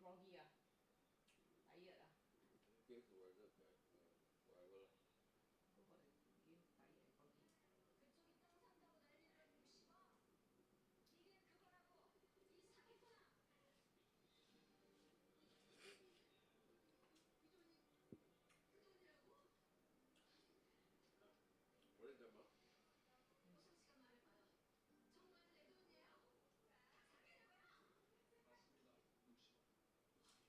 거기야. Ayer lah. Cái của rất là ngoài vào 그거를 여기 Ayer 거기. 그쪽이 땅 산다고 난리를 부시고 이게 그거라고 이 사기꾼아. 이 돈이 그 돈이라고? 원래 잡아? 어서 시간 말해봐요. 정말 내 돈이에요? 사기냐고요? 맞습니다. 60원.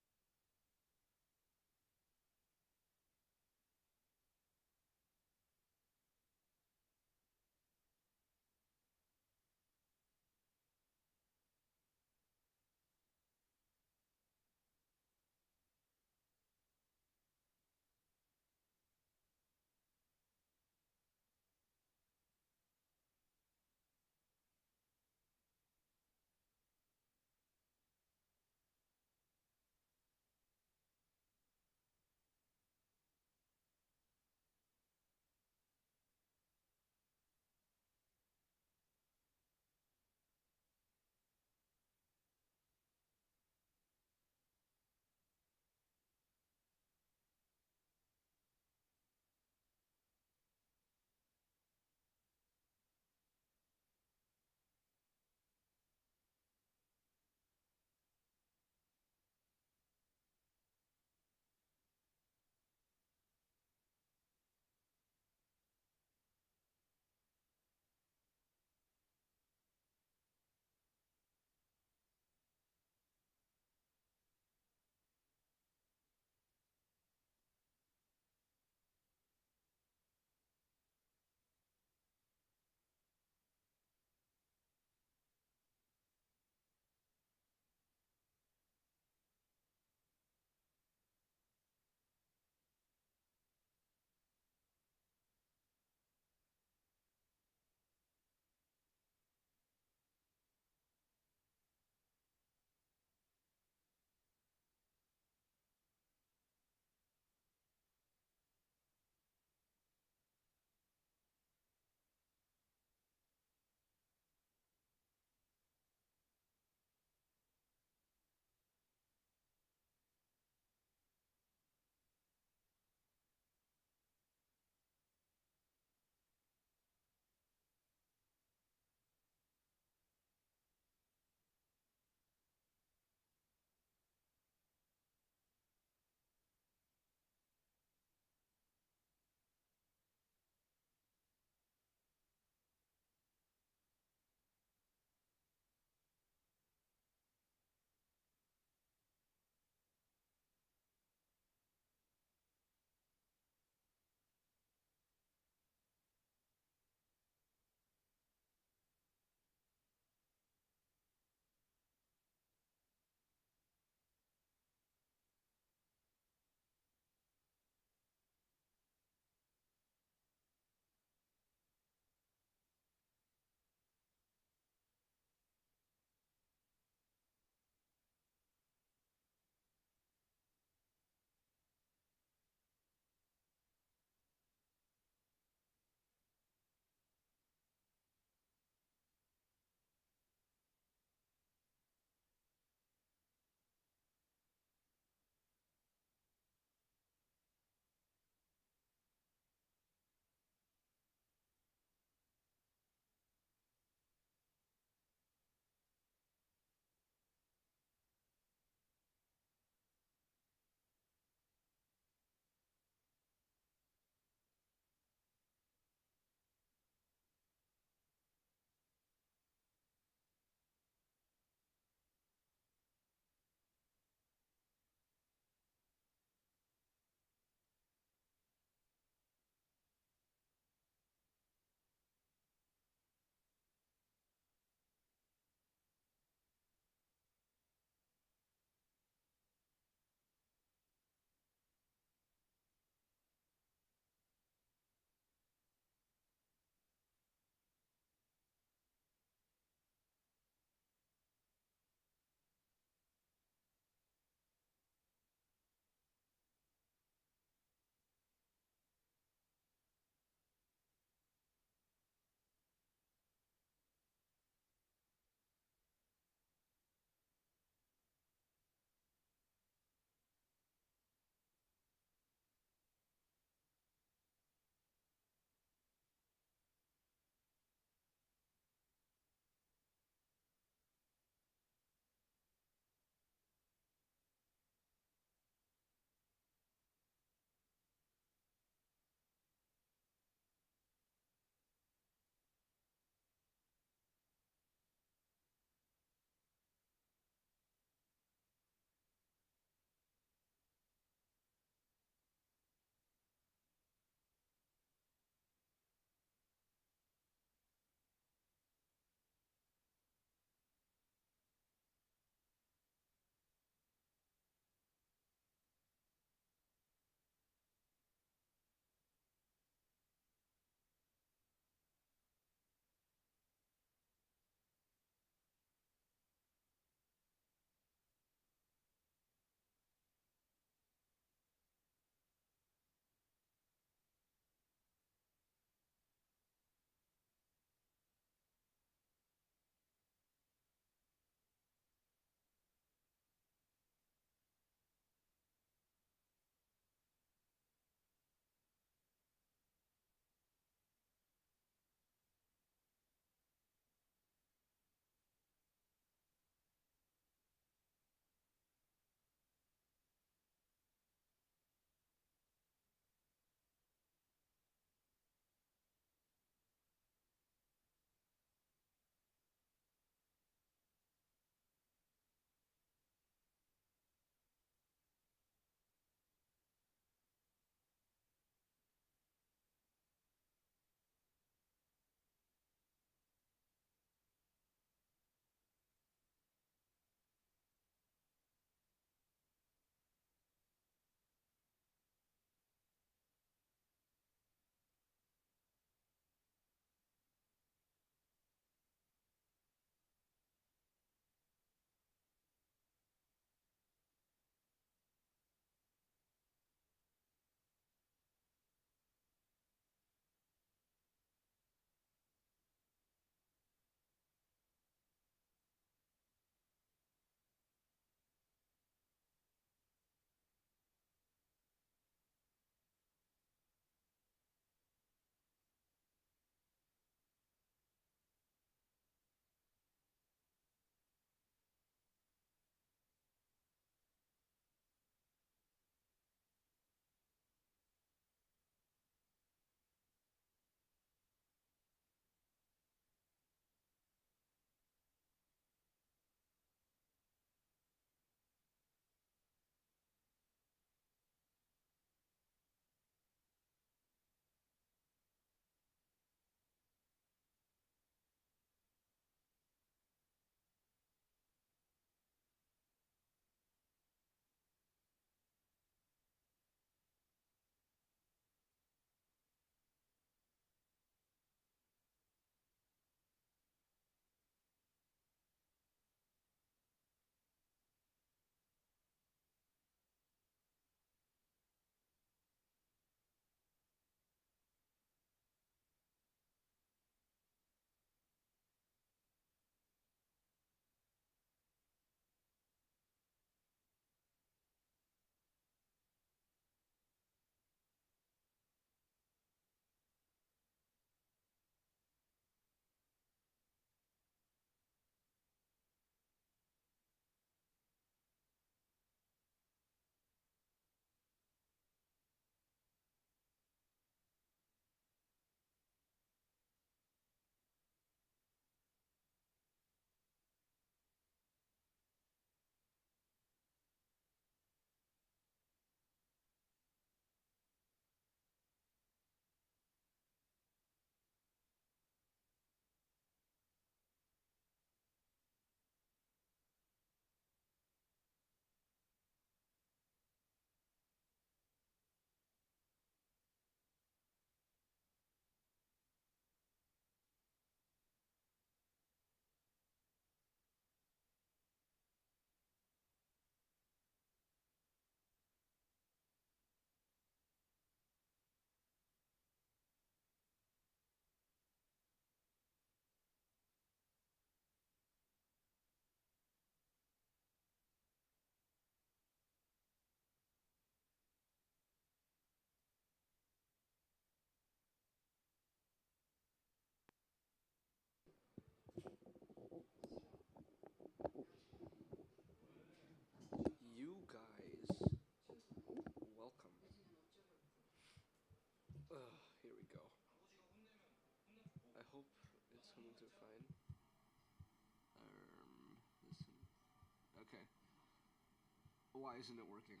Why isn't it working?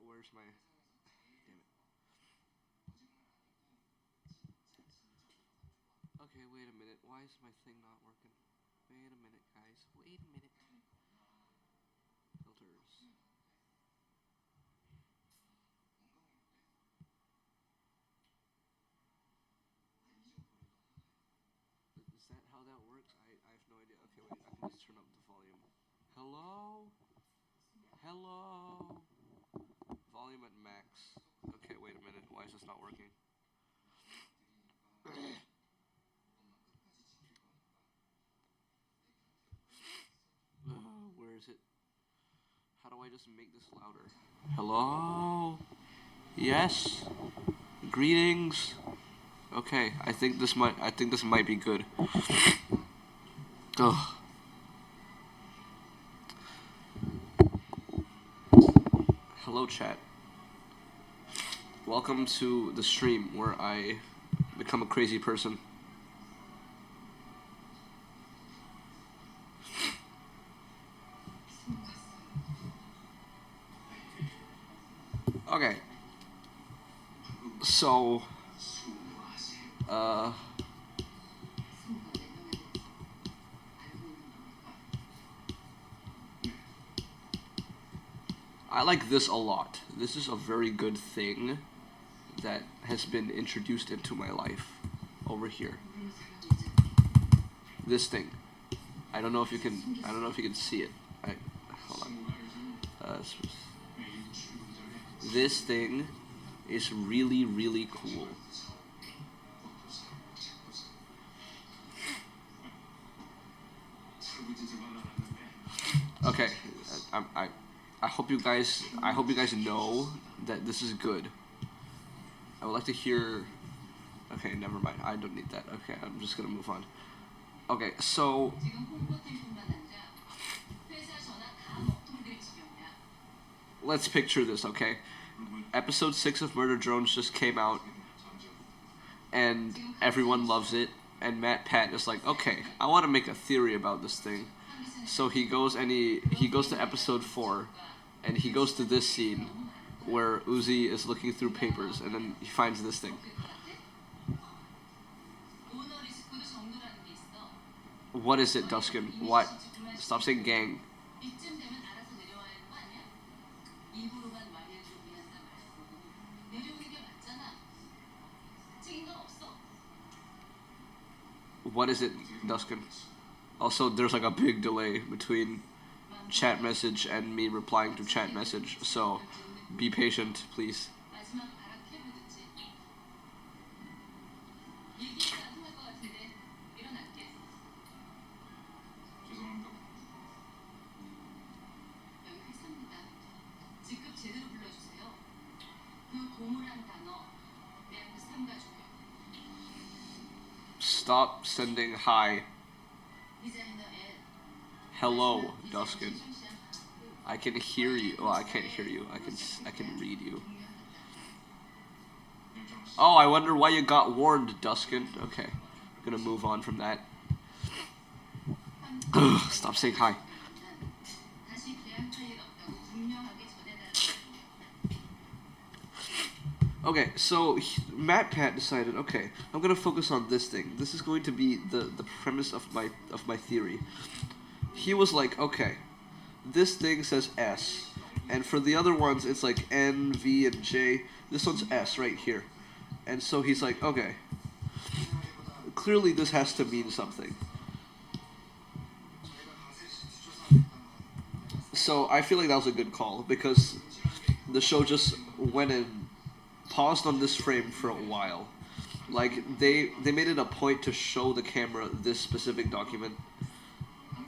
Where's my... Damn it. Okay, wait a minute. Why is my thing not working? Wait a minute, guys. Wait a minute. Filters. Is that how that works? I have no idea. Okay, wait. I can just turn up the volume. Hello? Hello? Volume at max. Okay, wait a minute. Why is this not working? Where is it? How do I just make this louder? Hello? Yes? Greetings? Okay, I think this might be good. Ugh. Hello, chat. Welcome to the stream where I become a crazy person. Okay. So, I like this a lot. This is a very good thing that has been introduced into my life over here. This thing. I don't know if you can see it. Hold on. This thing is really, really cool. Okay, I hope you guys know that this is good. I would like to hear. Okay, never mind. I don't need that. Okay, I'm just gonna move on. Okay, so let's picture this, okay? Episode 6 of Murder Drones just came out, and everyone loves it, and Matt Pat is like, okay, I want to make a theory about this thing. So he goes to episode 4, and he goes to this scene where Uzi is looking through papers, and then he finds this thing. What is it, Duskin? What? Stop saying gang. What is it, Duskin? Also, there's like a big delay between chat message and me replying to chat message, so be patient, please. Stop sending hi. Hello, Duskin. I can hear you. Well, I can't hear you. I can read you. Oh, I wonder why you got warned, Duskin. Okay, I'm gonna move on from that. Stop saying hi. Okay, so Matt Pat decided, okay, I'm gonna focus on this thing. This is going to be the premise of my theory. He was like, okay, this thing says S, and for the other ones it's like N, V, and J. This one's S right here, and so he's like, okay, clearly this has to mean something. So I feel like that was a good call because the show just went and paused on this frame for a while. Like they made it a point to show the camera this specific document.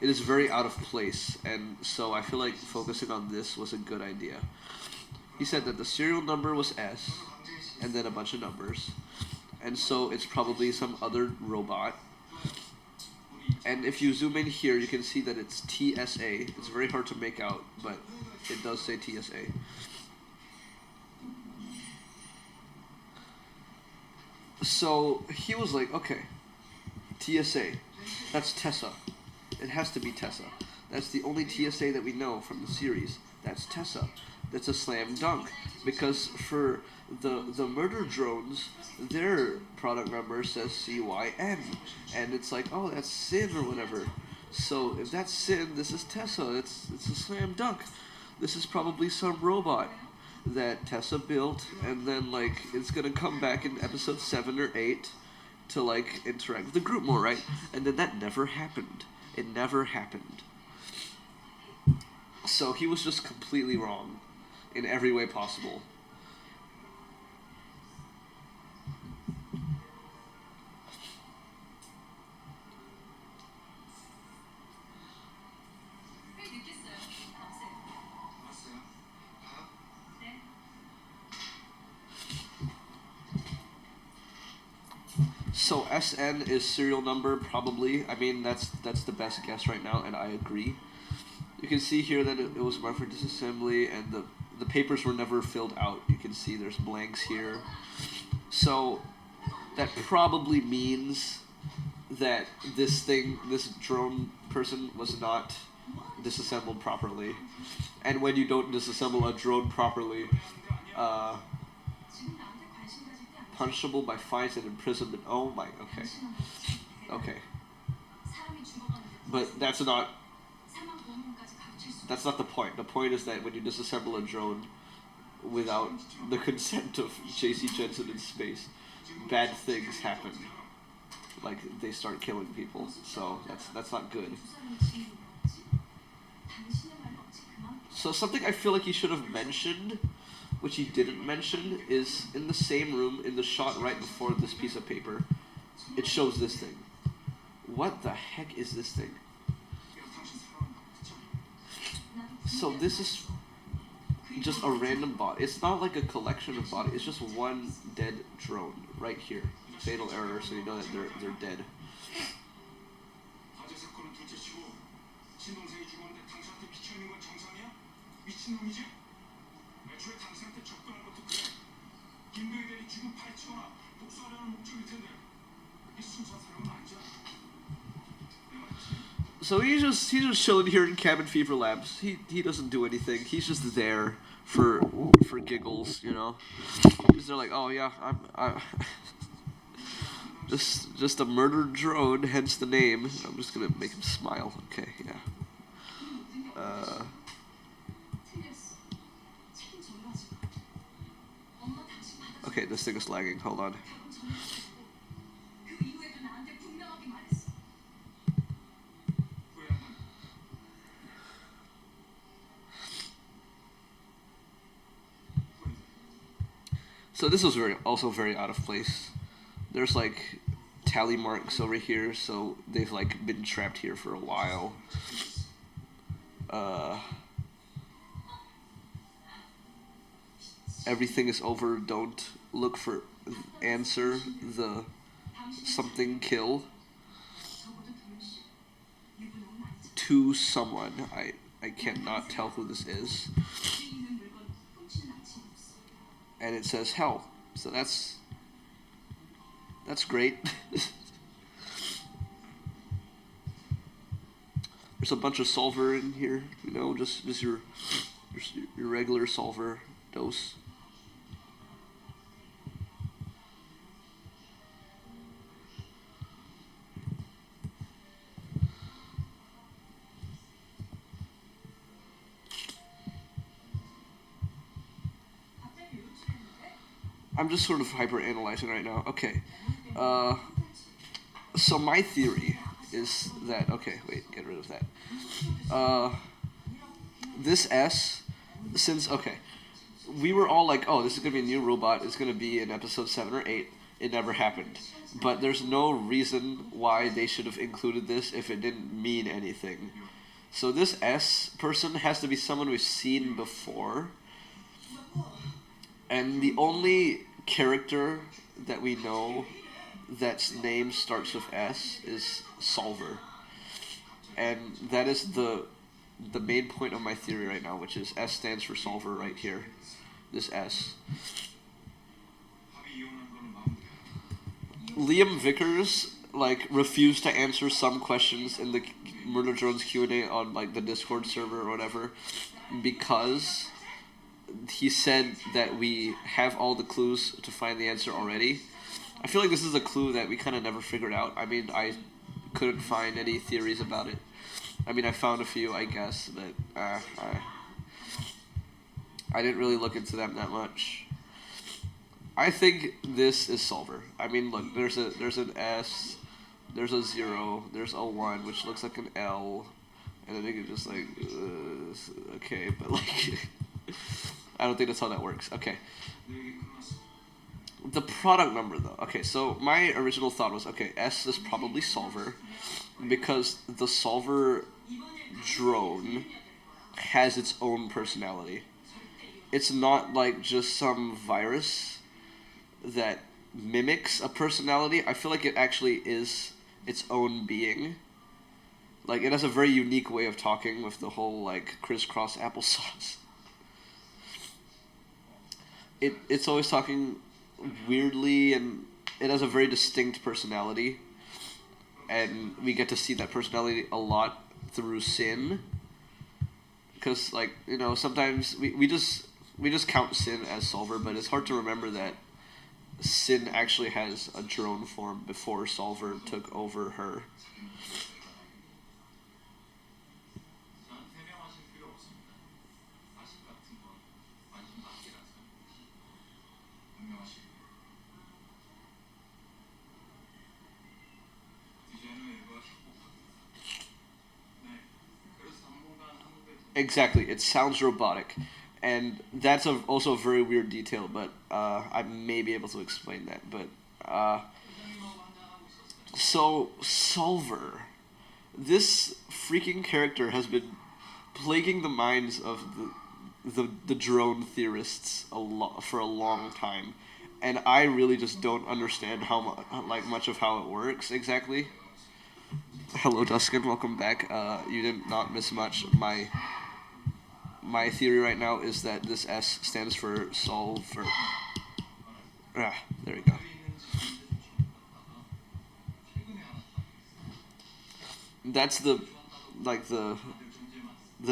It is very out of place, and so I feel like focusing on this was a good idea. He said that the serial number was S, and then a bunch of numbers, and so it's probably some other robot. And if you zoom in here, you can see that it's TSA. It's very hard to make out, but it does say TSA. So he was like, okay, TSA, that's Tessa. It has to be Tessa. That's the only TSA that we know from the series. that's Tessa. That's a slam dunk. Because for the murder drones, their product number says CYN. And it's like, oh, that's Sin or whatever. So if that's Sin, this is Tessa. It's a slam dunk. This is probably some robot that Tessa built, and then like it's gonna come back in episode 7 or 8 to like interact with the group more, right? And then that never happened. It never happened. So he was just completely wrong in every way possible. 꽤 늦겠어요. 밤새. 왔어요? 밥? 네. So SN is serial number, probably. I mean, that's the best guess right now, and I agree. You can see here that it was marked for disassembly, and the papers were never filled out. You can see there's blanks here. So that probably means that this drone person was not disassembled properly. And when you don't disassemble a drone properly, 지금 나한테 관심 가질 때 아니야. punishable by fines and imprisonment. Oh my, okay. Okay. 사람이 죽어가는데 But that's not 사망 보험금까지 가르칠 수 That's not the point. The point is that when you disassemble a drone without the consent of JC Jensen in space, bad things happen. Like they start killing people. So that's not good. 두 사람의 지인이 뭐였지? 당신의 말 어찌 그만 So something I feel like he should have mentioned, which he didn't mention, is in the same room, in the shot right before this piece of paper, it shows this thing. What the heck is this thing? So this is just a random bot. It's not like a collection of bodies. It's just one dead drone right here. Fatal error, so you know that they're dead. 화재 사건은 둘째치고 친동생이 죽었는데 당신한테 비쳐 있는 건 정상이야? 미친놈이지? 애초에 당신한테 접근한 것도 그래. 김도희 대리 죽음 파헤치거나 복수하려는 목적일 텐데 이게 순수한 사람은 아니잖아. 내 말이지? So he's just chilling here in Cabin Fever Labs. He doesn't do anything. He's just there for giggles, you know. Because they're like, oh yeah, I'm just a murdered drone, hence the name. I'm just gonna make him smile. Okay, yeah. 틀렸어. 책임져야지. 엄마 당신 받아줘. Okay, this thing is lagging. Hold on. 결혼 전에 그 이후에도 나한테 분명하게 말했어. 후회 한 번. So this was also very out of place. There's like tally marks over here, so they've like been trapped here for a while. Everything is over. Don't look for answer the something kill 적어도 도현 씨. 유부녀는 아니잖아. to someone. I cannot tell who this is. 수 있는 물건 훔치는 아침이 없어. And it says hell. So that's great. There's a bunch of solver in here, you know, just your regular solver dose. 갑자기 요출했는데? I'm just sort of hyper analyzing right now. Okay. So my theory is that okay, wait, get rid of that. This S, since okay, we were all like, oh, this is gonna be a new robot. It's gonna be in episode 7 or 8. It never happened. But there's no reason why they should have included this if it didn't mean anything. So this S person has to be someone we've seen before. And the only character that we know that's name starts with S is Solver. And that is the main point of my theory right now, which is S stands for Solver right here. This S. 합의 이혼한 거는 마음대로. Liam Vickers like refused to answer some questions in the Murder Drones Q&A on like the Discord server or whatever, because he said that we have all the clues to find the answer already. I feel like this is a clue that we kind of never figured out. I mean, I couldn't find any theories about it. I mean, I found a few, I guess, but I didn't really look into them that much. I think this is Solver. I mean, look, there's an S, there's a 0, there's a 1, which looks like an L, and I think it's just like, okay, but like, I don't think that's how that works. Okay. The product number, though. Okay, so my original thought was, okay, S is probably Solver, because the Solver drone has its own personality. It's not like just some virus that mimics a personality. I feel like it actually is its own being. Like, it has a very unique way of talking with the whole, like, crisscross applesauce. It's always talking weirdly, and it has a very distinct personality. And we get to see that personality a lot through Sin. Because, like, you know, sometimes we just count Sin as Solver, but it's hard to remember that Sin actually has a drone form before Solver took over her. Exactly, it sounds robotic, and that's also a very weird detail. But I may be able to explain that. But so Solver, this freaking character has been plaguing the minds of the drone theorists for a long time, and I really just don't understand much of how it works exactly. Hello, Duskin. Welcome back. You did not miss much. My theory right now is that this S stands for Solver. There we go. That's the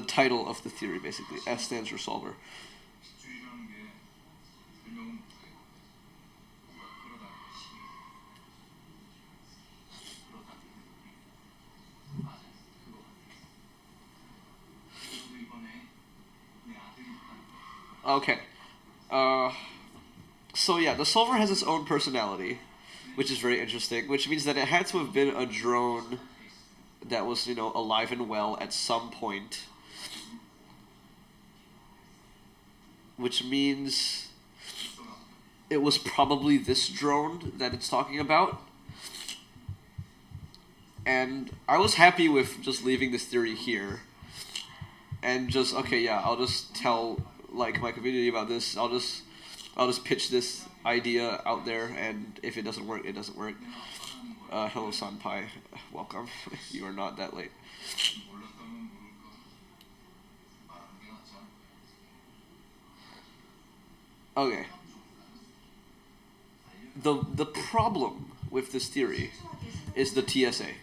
title of the theory, basically. S stands for Solver. Okay. So yeah, the Solver has its own personality, which is very interesting, which means that it had to have been a drone that was, you know, alive and well at some point. Which means it was probably this drone that it's talking about. And I was happy with just leaving this theory here. And just, okay, yeah, I'll just tell, like, my community about this. I'll just pitch this idea out there, and if it doesn't work, it doesn't work. Hello, Sanpai. Welcome. You are not that late. Okay. The problem with this theory is the TSA.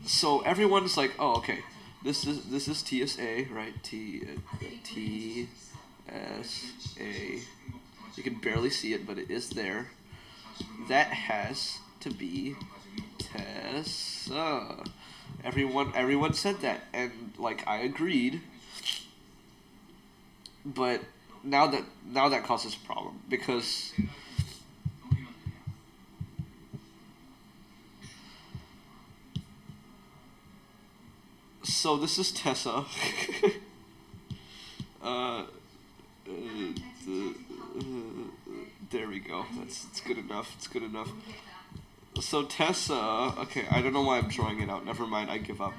So everyone's like, oh, okay, this is TSA, right? TSA. You can barely see it, but it is there. That has to be Tessa. Everyone said that, and like I agreed. But now that causes a problem because so this is Tessa. There we go. It's good enough. It's good enough. So Tessa, okay, I don't know why I'm drawing it out. Never mind, I give up.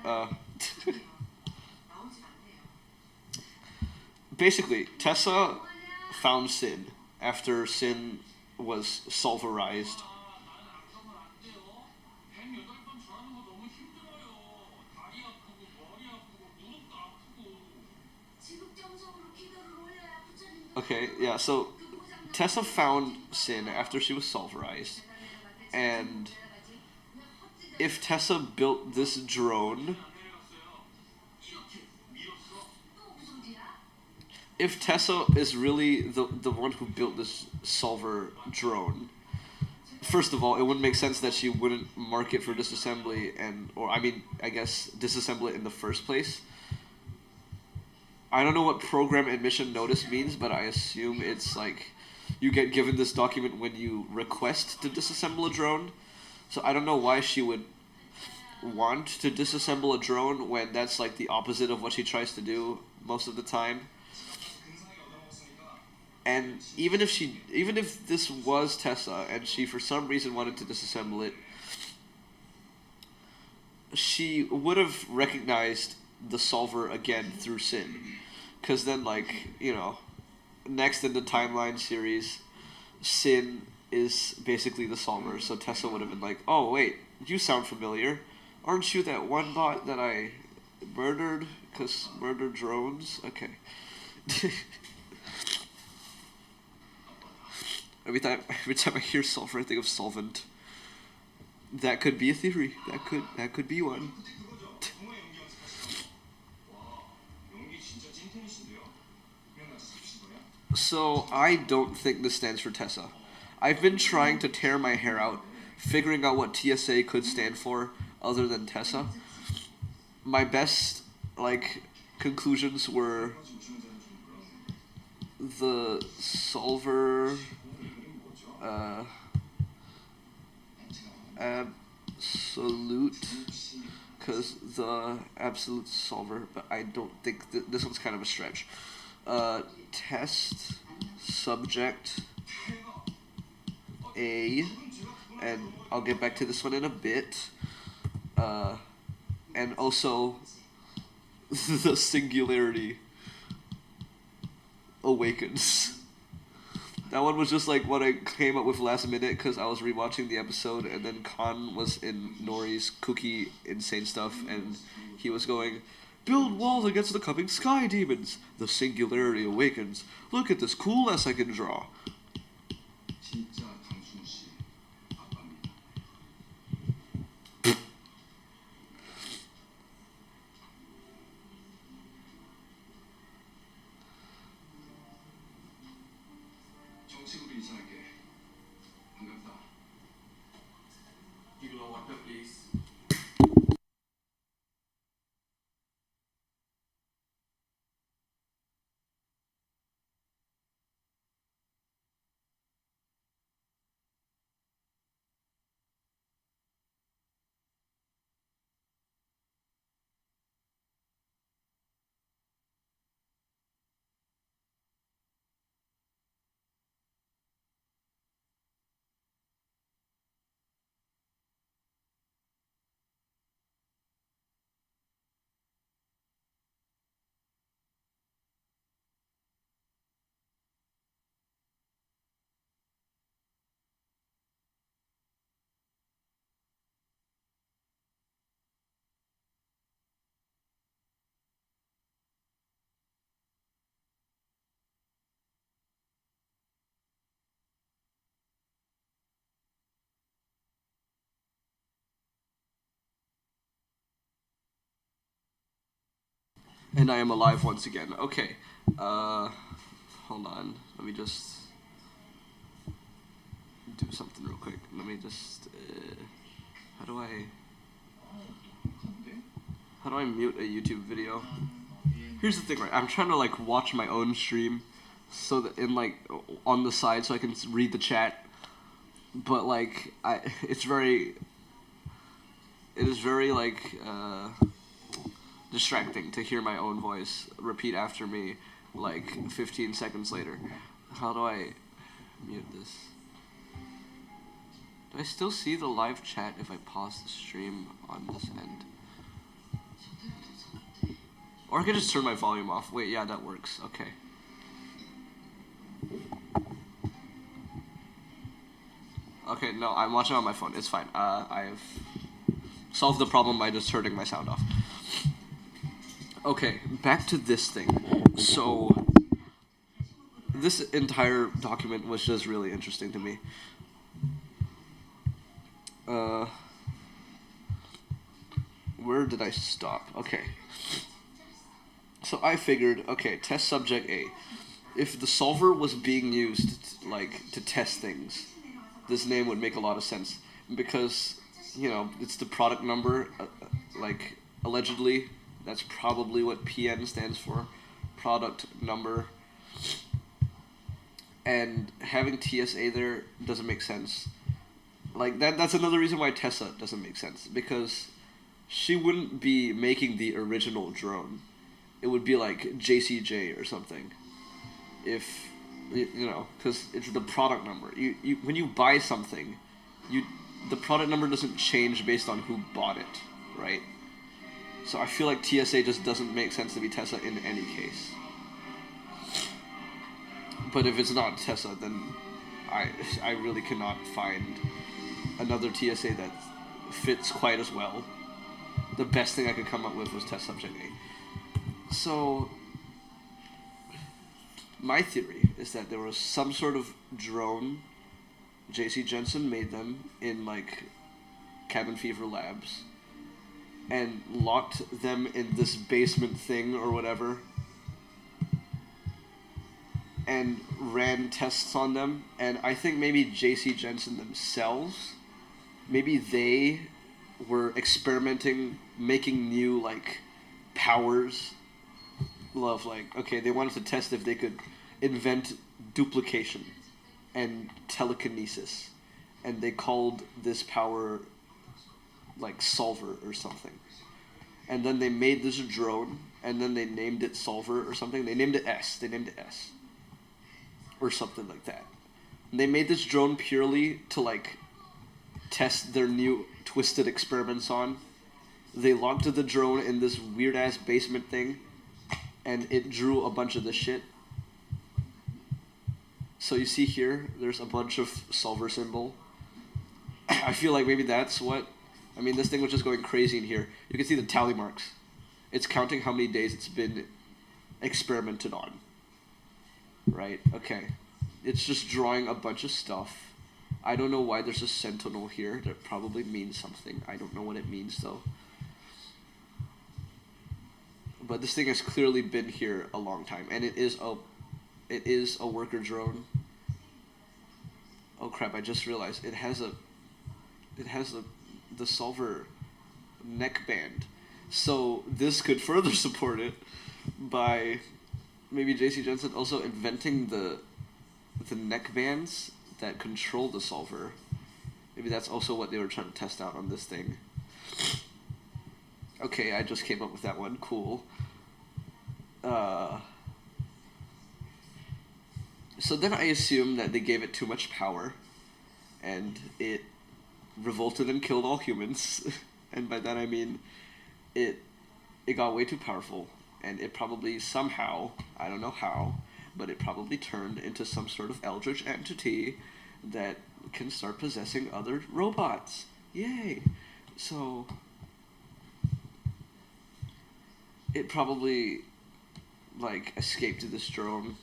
Basically, Tessa found Sin after Sin was solverized. Okay, yeah, so Tessa found Sin after she was solverized, and if Tessa built this drone, if Tessa is really the one who built this solver drone, first of all, it wouldn't make sense that she wouldn't mark it for disassembly or I mean, I guess disassemble it in the first place. I don't know what program admission notice means, but I assume it's like you get given this document when you request to disassemble a drone. So I don't know why she would want to disassemble a drone when that's like the opposite of what she tries to do most of the time. And even if this was Tessa and she for some reason wanted to disassemble it, she would have recognized the solver again through Sin, because then next in the timeline series, Sin is basically the solver. So Tessa would have been like, "Oh wait, you sound familiar. Aren't you that one bot that I murdered? Cause murder drones? Okay." Every time I hear solver, I think of solvent. That could be a theory. That could be one. So I don't think this stands for Tessa. I've been trying to tear my hair out, figuring out what TSA could stand for other than Tessa. My best conclusions were the solver, absolute, because the absolute solver, but I don't think this one's kind of a stretch. Test subject A, and I'll get back to this one in a bit. And also the singularity awakens. That one was just like what I came up with last minute because I was rewatching the episode, and then Khan was in Nori's kooky insane stuff, and he was going, "Build walls against the coming sky demons. The singularity awakens. Look at this cool S I can draw." 진짜 강순 씨 아빠입니다. 정식으로 인사할게. 반갑다. Give me water, please. And I am alive once again. Okay. Hold on. Let me just do something real quick. Let me just. How do I mute a YouTube video? Here's the thing, right? I'm trying to watch my own stream, so that on the side, so I can read the chat. But it is very distracting to hear my own voice repeat after me 15 seconds later. How do I mute this? Do I still see the live chat if I pause the stream on this end? Or I could just turn my volume off. Wait, yeah, that works. Okay. Okay, no, I'm watching on my phone. It's fine. I've solved the problem by just turning my sound off. Okay, back to this thing. So, this entire document was just really interesting to me. Where did I stop? Okay. So I figured, okay, test subject A. If the solver was being used like to test things, this name would make a lot of sense because it's the product number. Like allegedly, that's probably what PN stands for, product number. And having TSA there doesn't make sense. Like that's another reason why Tessa doesn't make sense because she wouldn't be making the original drone. It would be like JCJ or something. If because it's the product number. You when you buy something, the product number doesn't change based on who bought it, right? So I feel like TSA just doesn't make sense to be Tessa in any case. But if it's not Tessa, then I really cannot find another TSA that fits quite as well. The best thing I could come up with was test subject A. So my theory is that there was some sort of drone. JC Jensen made them in like Cabin Fever Labs and locked them in this basement thing or whatever and ran tests on them. And I think maybe JC Jensen themselves, maybe they were experimenting, making new like powers of like, okay, they wanted to test if they could invent duplication and telekinesis, and they called this power like Solver or something. And then they made this drone, and then they named it Solver or something. They named it S. Or something like that. And they made this drone purely to like test their new twisted experiments on. They locked the drone in this weird ass basement thing, and it drew a bunch of this shit. So you see here, there's a bunch of solver symbol. I feel like maybe that's what... I mean, this thing was just going crazy in here. You can see the tally marks. It's counting how many days it's been experimented on. Right? Okay. It's just drawing a bunch of stuff. I don't know why there's a sentinel here. That probably means something. I don't know what it means, though. But this thing has clearly been here a long time. And it is a worker drone. Oh crap, I just realized it has the solver neckband. So this could further support it by maybe JC Jensen also inventing the neckbands that control the solver. Maybe that's also what they were trying to test out on this thing. Okay, I just came up with that one. Cool. So then I assume that they gave it too much power, and it revolted and killed all humans. And by that I mean it got way too powerful, and it probably somehow, I don't know how, but it probably turned into some sort of eldritch entity that can start possessing other robots. Yay! So it probably like escaped this drone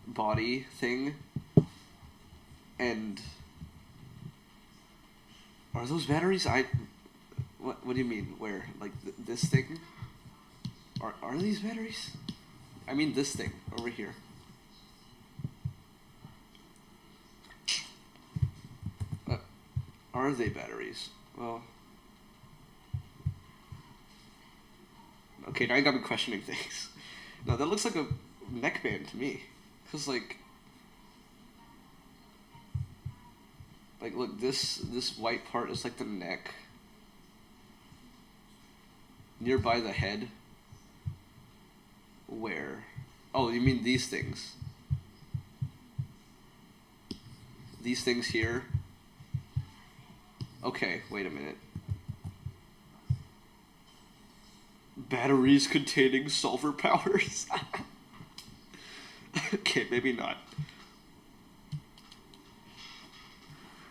body thing, and are those batteries? What do you mean? Where, like this thing? Are these batteries? I mean this thing over here. Are they batteries? Well, okay, now you got me questioning things. No, that looks like a neckband to me. Cause like look, this white part is like the neck. Nearby the head. Where? Oh, you mean these things? These things here? Okay, wait a minute. Batteries containing solver powers? Okay, maybe not.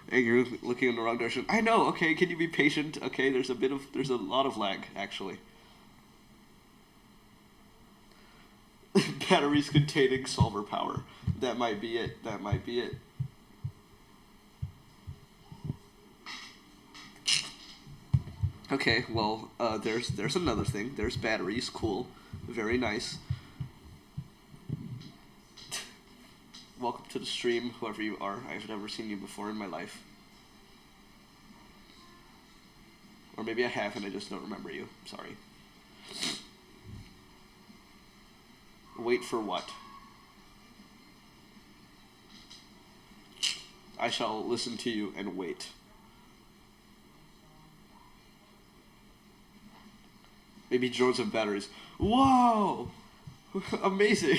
Hey, you're looking in the wrong direction. I know, okay, can you be patient? Okay, there's a lot of lag, actually. Batteries containing solver power. That might be it. Okay, well, there's another thing. There's batteries, cool. Very nice. Welcome to the stream, whoever you are. I've never seen you before in my life. Or maybe I have and I just don't remember you. Sorry. Wait for what? I shall listen to you and wait. Maybe drones have batteries. Whoa! Amazing!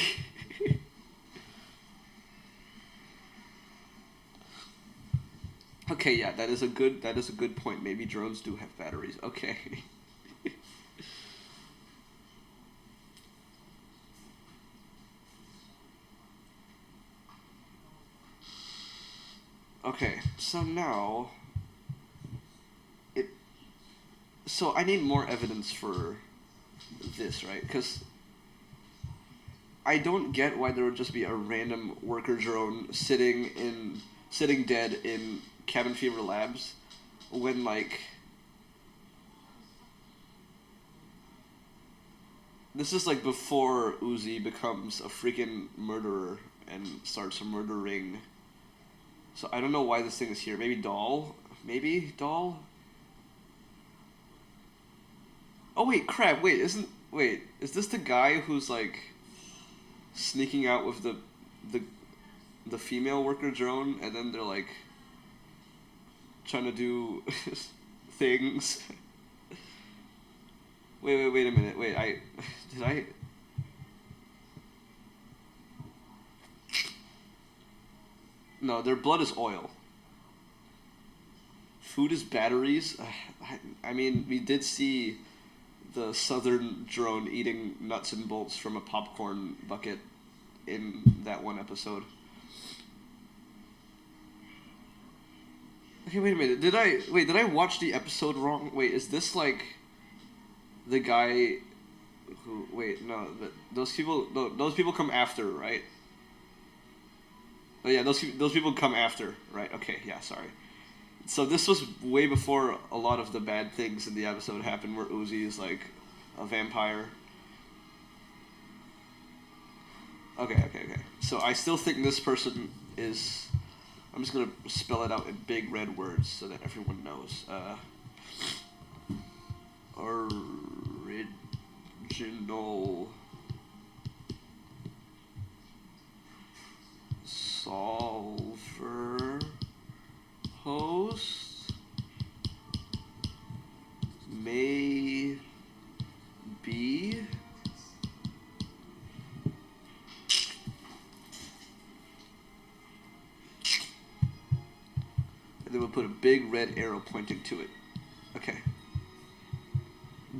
Okay, yeah, that is a good point. Maybe drones do have batteries. Okay. Okay, so now so I need more evidence for this, right? Because I don't get why there would just be a random worker drone sitting dead in Cabin Fever Labs when, like, this is like before Uzi becomes a freaking murderer and starts murdering. So I don't know why this thing is here. Maybe Doll? Maybe Doll? Oh wait, crap, wait, is this the guy who's like sneaking out with the female worker drone and then they're like trying to do things? Wait a minute, did I No, their blood is oil. Food is batteries. I mean, we did see the southern drone eating nuts and bolts from a popcorn bucket in that one episode. Okay, wait a minute. Did I watch the episode wrong? Wait, is this like the guy who? Wait, no. Those people come after, right? Oh yeah, those people come after, right? Okay, yeah, sorry. So this was way before a lot of the bad things in the episode happened, where Uzi is like a vampire. Okay. So I still think this person is. I'm just gonna spell it out in big red words so that everyone knows. Original solver host may be and then we'll put a big red arrow pointing to it. Okay.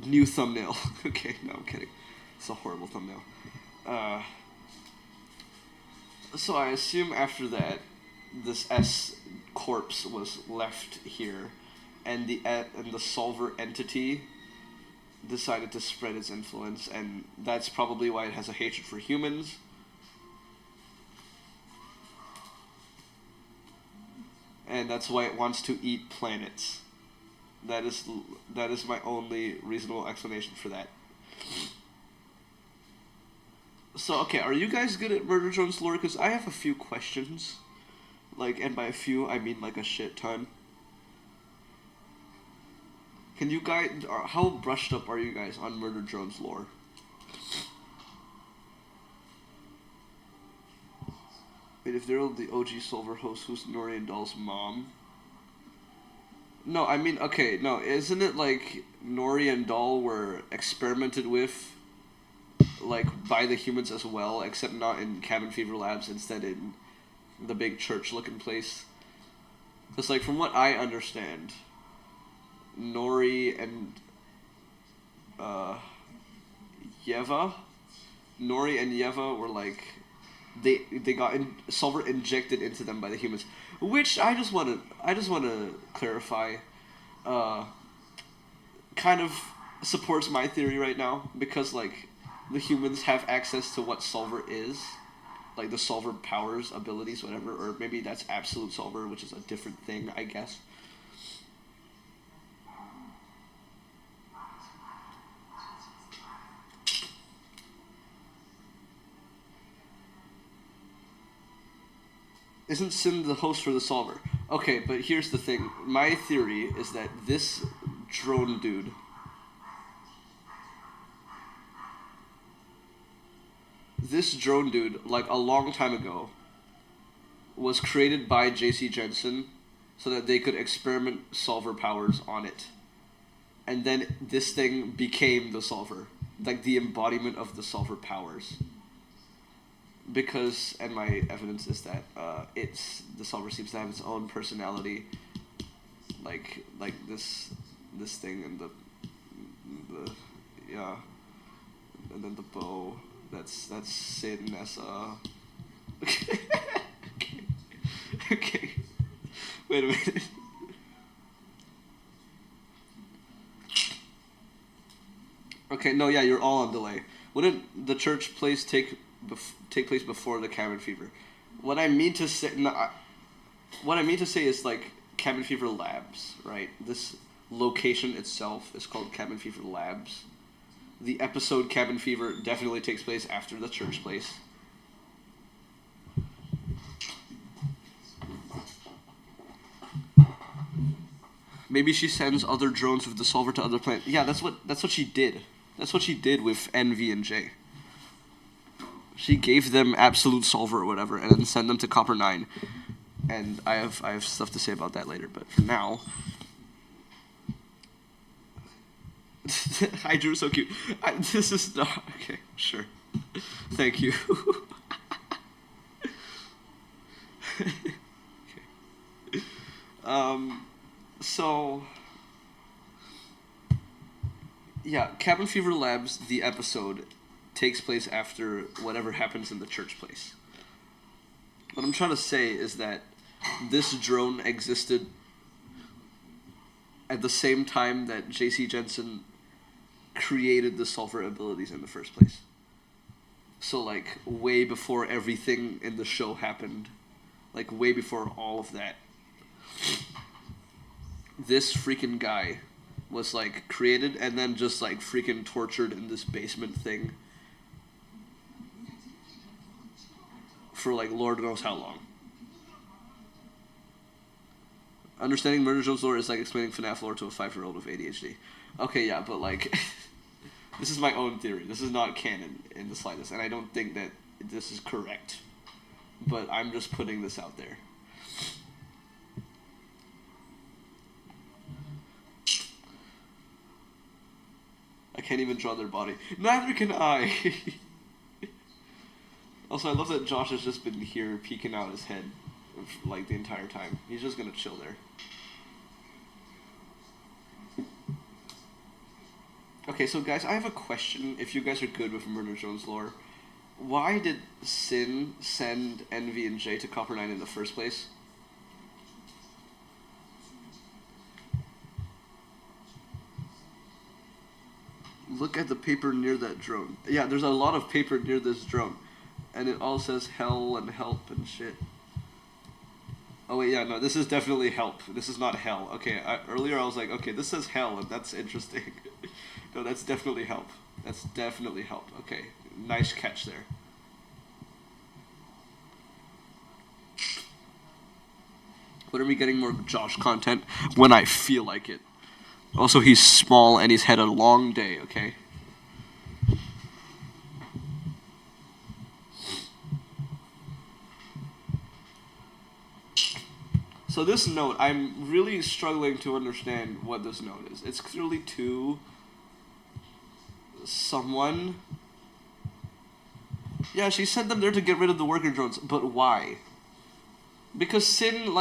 New thumbnail. Okay, no, I'm kidding. It's a horrible thumbnail. So I assume after that, this S corpse was left here, and the solver entity decided to spread its influence, and that's probably why it has a hatred for humans. And that's why it wants to eat planets. That is my only reasonable explanation for that. So, okay, are you guys good at Murder Drones lore? Because I have a few questions. Like, and by a few, I mean like a shit ton. Can you guys... How brushed up are you guys on Murder Drones lore? Wait, if they're the OG Solver host, who's Nori and Doll's mom? No, I mean, okay, no, isn't it like Nori and Doll were experimented with, like, by the humans as well, except not in Cabin Fever Labs, instead in the big church-looking place? Because, like, from what I understand, Nori and, Yeva were, like, they got Solver injected into them by the humans, which I just want to clarify, kind of supports my theory right now, because, like, the humans have access to what Solver is, like the Solver powers, abilities, whatever, or maybe that's Absolute Solver, which is a different thing, I guess. Isn't Sin the host for the solver? Okay, but here's the thing. My theory is that this drone dude like a long time ago was created by JC Jensen so that they could experiment solver powers on it. And then this thing became the solver, like the embodiment of the solver powers. Because, and my evidence is that the solver seems to have its own personality, like this thing and the yeah, and then the bow. That's Sin as a. Okay. Wait a minute. Okay, no, yeah, you're all on delay. Wouldn't the church place take place before the cabin fever? What I mean to say, is like cabin fever labs, right? This location itself is called cabin fever labs. The episode cabin fever definitely takes place after the church place. Maybe she sends other drones with the solver to other planets. Yeah, that's what she did. That's what she did with NV and J. She gave them absolute solver or whatever, and then sent them to Copper 9. And I have stuff to say about that later, but for now. Hi, Drew, so cute. This is not okay. Sure, thank you. Okay. So yeah, Cabin Fever Labs, the episode, takes place after whatever happens in the church place. What I'm trying to say is that this drone existed at the same time that JC Jensen created the solver abilities in the first place. So, like, way before everything in the show happened, like, way before all of that, this freaking guy was, like, created and then just, like, freaking tortured in this basement thing for, like, Lord knows how long. Understanding Murder Jones lore is like explaining FNAF lore to a 5-year-old with ADHD. Okay, yeah, but, like, this is my own theory. This is not canon in the slightest, and I don't think that this is correct. But I'm just putting this out there. I can't even draw their body. Neither can I! Also, I love that Josh has just been here peeking out his head, like, the entire time. He's just gonna chill there. Okay, so guys, I have a question, if you guys are good with Murder Jones lore. Why did Sin send Envy and Jay to Copper 9 in the first place? Look at the paper near that drone. Yeah, there's a lot of paper near this drone. And it all says hell and help and shit. Oh wait, yeah, no, this is definitely help. This is not hell. Okay, earlier I was like, okay, this says hell, and that's interesting. No, that's definitely help. That's definitely help. Okay, nice catch there. When are we getting more Josh content? When I feel like it. Also, he's small and he's had a long day, okay? So this note, I'm really struggling to understand what this note is. It's clearly to someone. Yeah, she sent them there to get rid of the worker drones, but why? Because Sin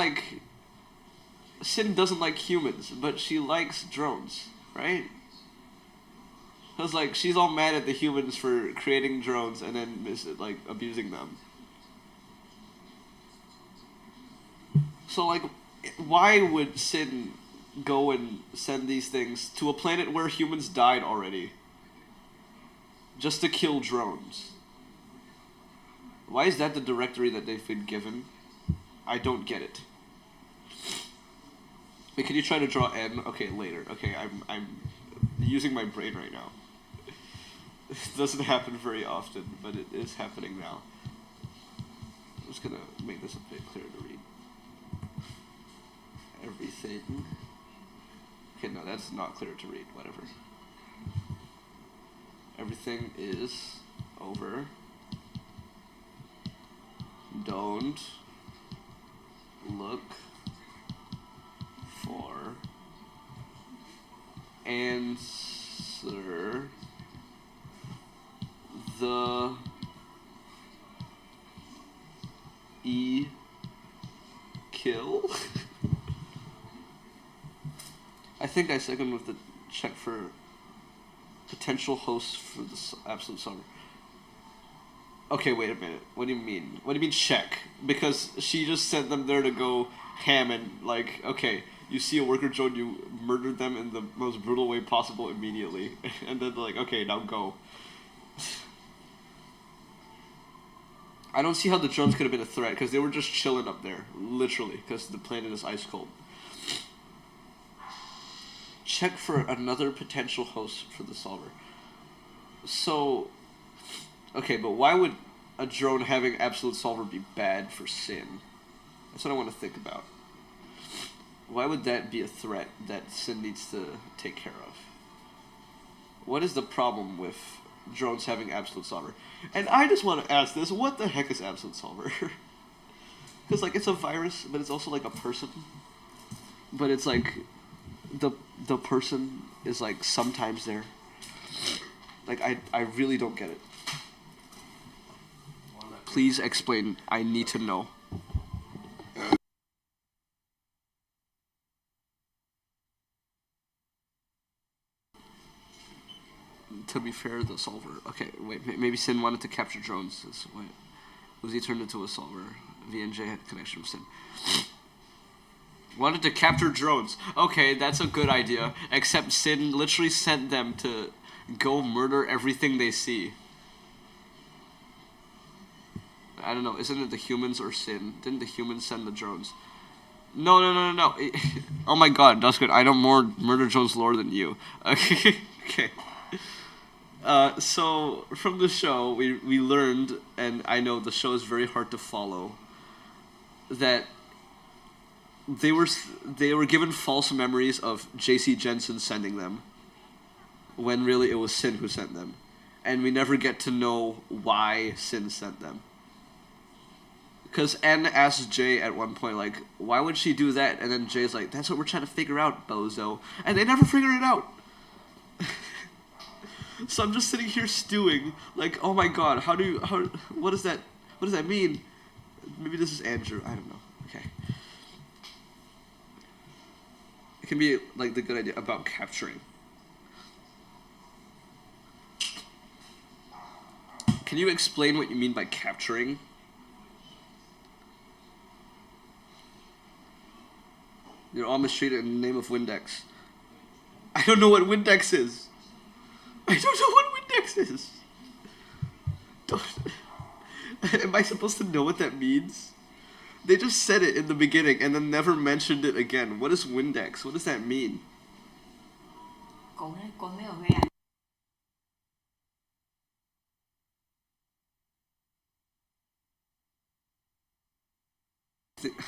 doesn't like humans, but she likes drones, right? Because, like, she's all mad at the humans for creating drones and then, like, abusing them. So, like, why would Sin go and send these things to a planet where humans died already? Just to kill drones. Why is that the directory that they've been given? I don't get it. Wait, can you try to draw N? Okay, later. Okay, I'm using my brain right now. It doesn't happen very often, but it is happening now. I'm just gonna make this a bit clearer to everything. Okay, no, that's not clear to read. Whatever. Everything is over. Don't look for answer the kill. I think I second with the check for potential hosts for the absolute summer. Okay, wait a minute. What do you mean? What do you mean check? Because she just sent them there to go ham and like, okay, you see a worker drone, you murdered them in the most brutal way possible immediately, and then like, okay, now go. I don't see how the drones could have been a threat because they were just chilling up there, literally, because the planet is ice cold. Check for another potential host for the solver. So, okay, but why would a drone having absolute solver be bad for Sin? That's what I want to think about. Why would that be a threat that Sin needs to take care of? What is the problem with drones having absolute solver? And I just want to ask this, what the heck is absolute solver? Because like it's a virus, but it's also like a person. But it's like the person is like sometimes there. Like I really don't get it. Please explain. I need to know. To be fair, the solver. Okay, wait. Maybe Sin wanted to capture drones. Wait, Uzi turned into a solver. VNJ had connection with Sin. Wanted to capture drones. Okay, that's a good idea. Except Sin literally sent them to go murder everything they see. I don't know. Isn't it the humans or Sin? Didn't the humans send the drones? No. Oh my god, that's good. I know more murder drones lore than you. Okay. Okay. So from the show, we learned, and I know the show is very hard to follow, that they were given false memories of J.C. Jensen sending them, when really it was Sin who sent them, and we never get to know why Sin sent them. Because N asked Jay at one point, like, why would she do that? And then Jay's like, that's what we're trying to figure out, bozo. And they never figure it out. So I'm just sitting here stewing, like, oh my god, what does that mean? Maybe this is Andrew, I don't know. Okay. It can be, like, the good idea about capturing. Can you explain what you mean by capturing? You're all mistreated in the name of Windex. I don't know what Windex is. I don't know what Windex is. Am I supposed to know what that means? They just said it in the beginning and then never mentioned it again. What is Windex? What does that mean? Con mấy ở nghe.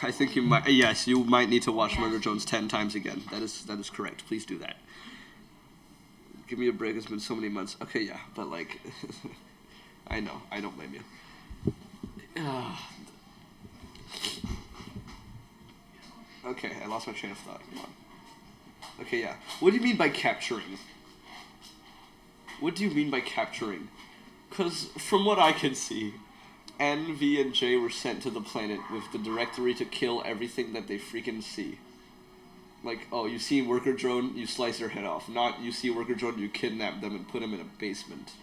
I think you might. Yes, you might need to watch Murder Jones 10 times again. That is correct. Please do that. Give me a break. It's been so many months. Okay, yeah, but like, I know. I don't blame you. Okay, I lost my train of thought. Come on. Okay, yeah. What do you mean by capturing? What do you mean by capturing? Because from what I can see, N, V, and J were sent to the planet with the directory to kill everything that they freaking see. Like, oh, you see a worker drone, you slice their head off. Not, you see a worker drone, you kidnap them and put them in a basement.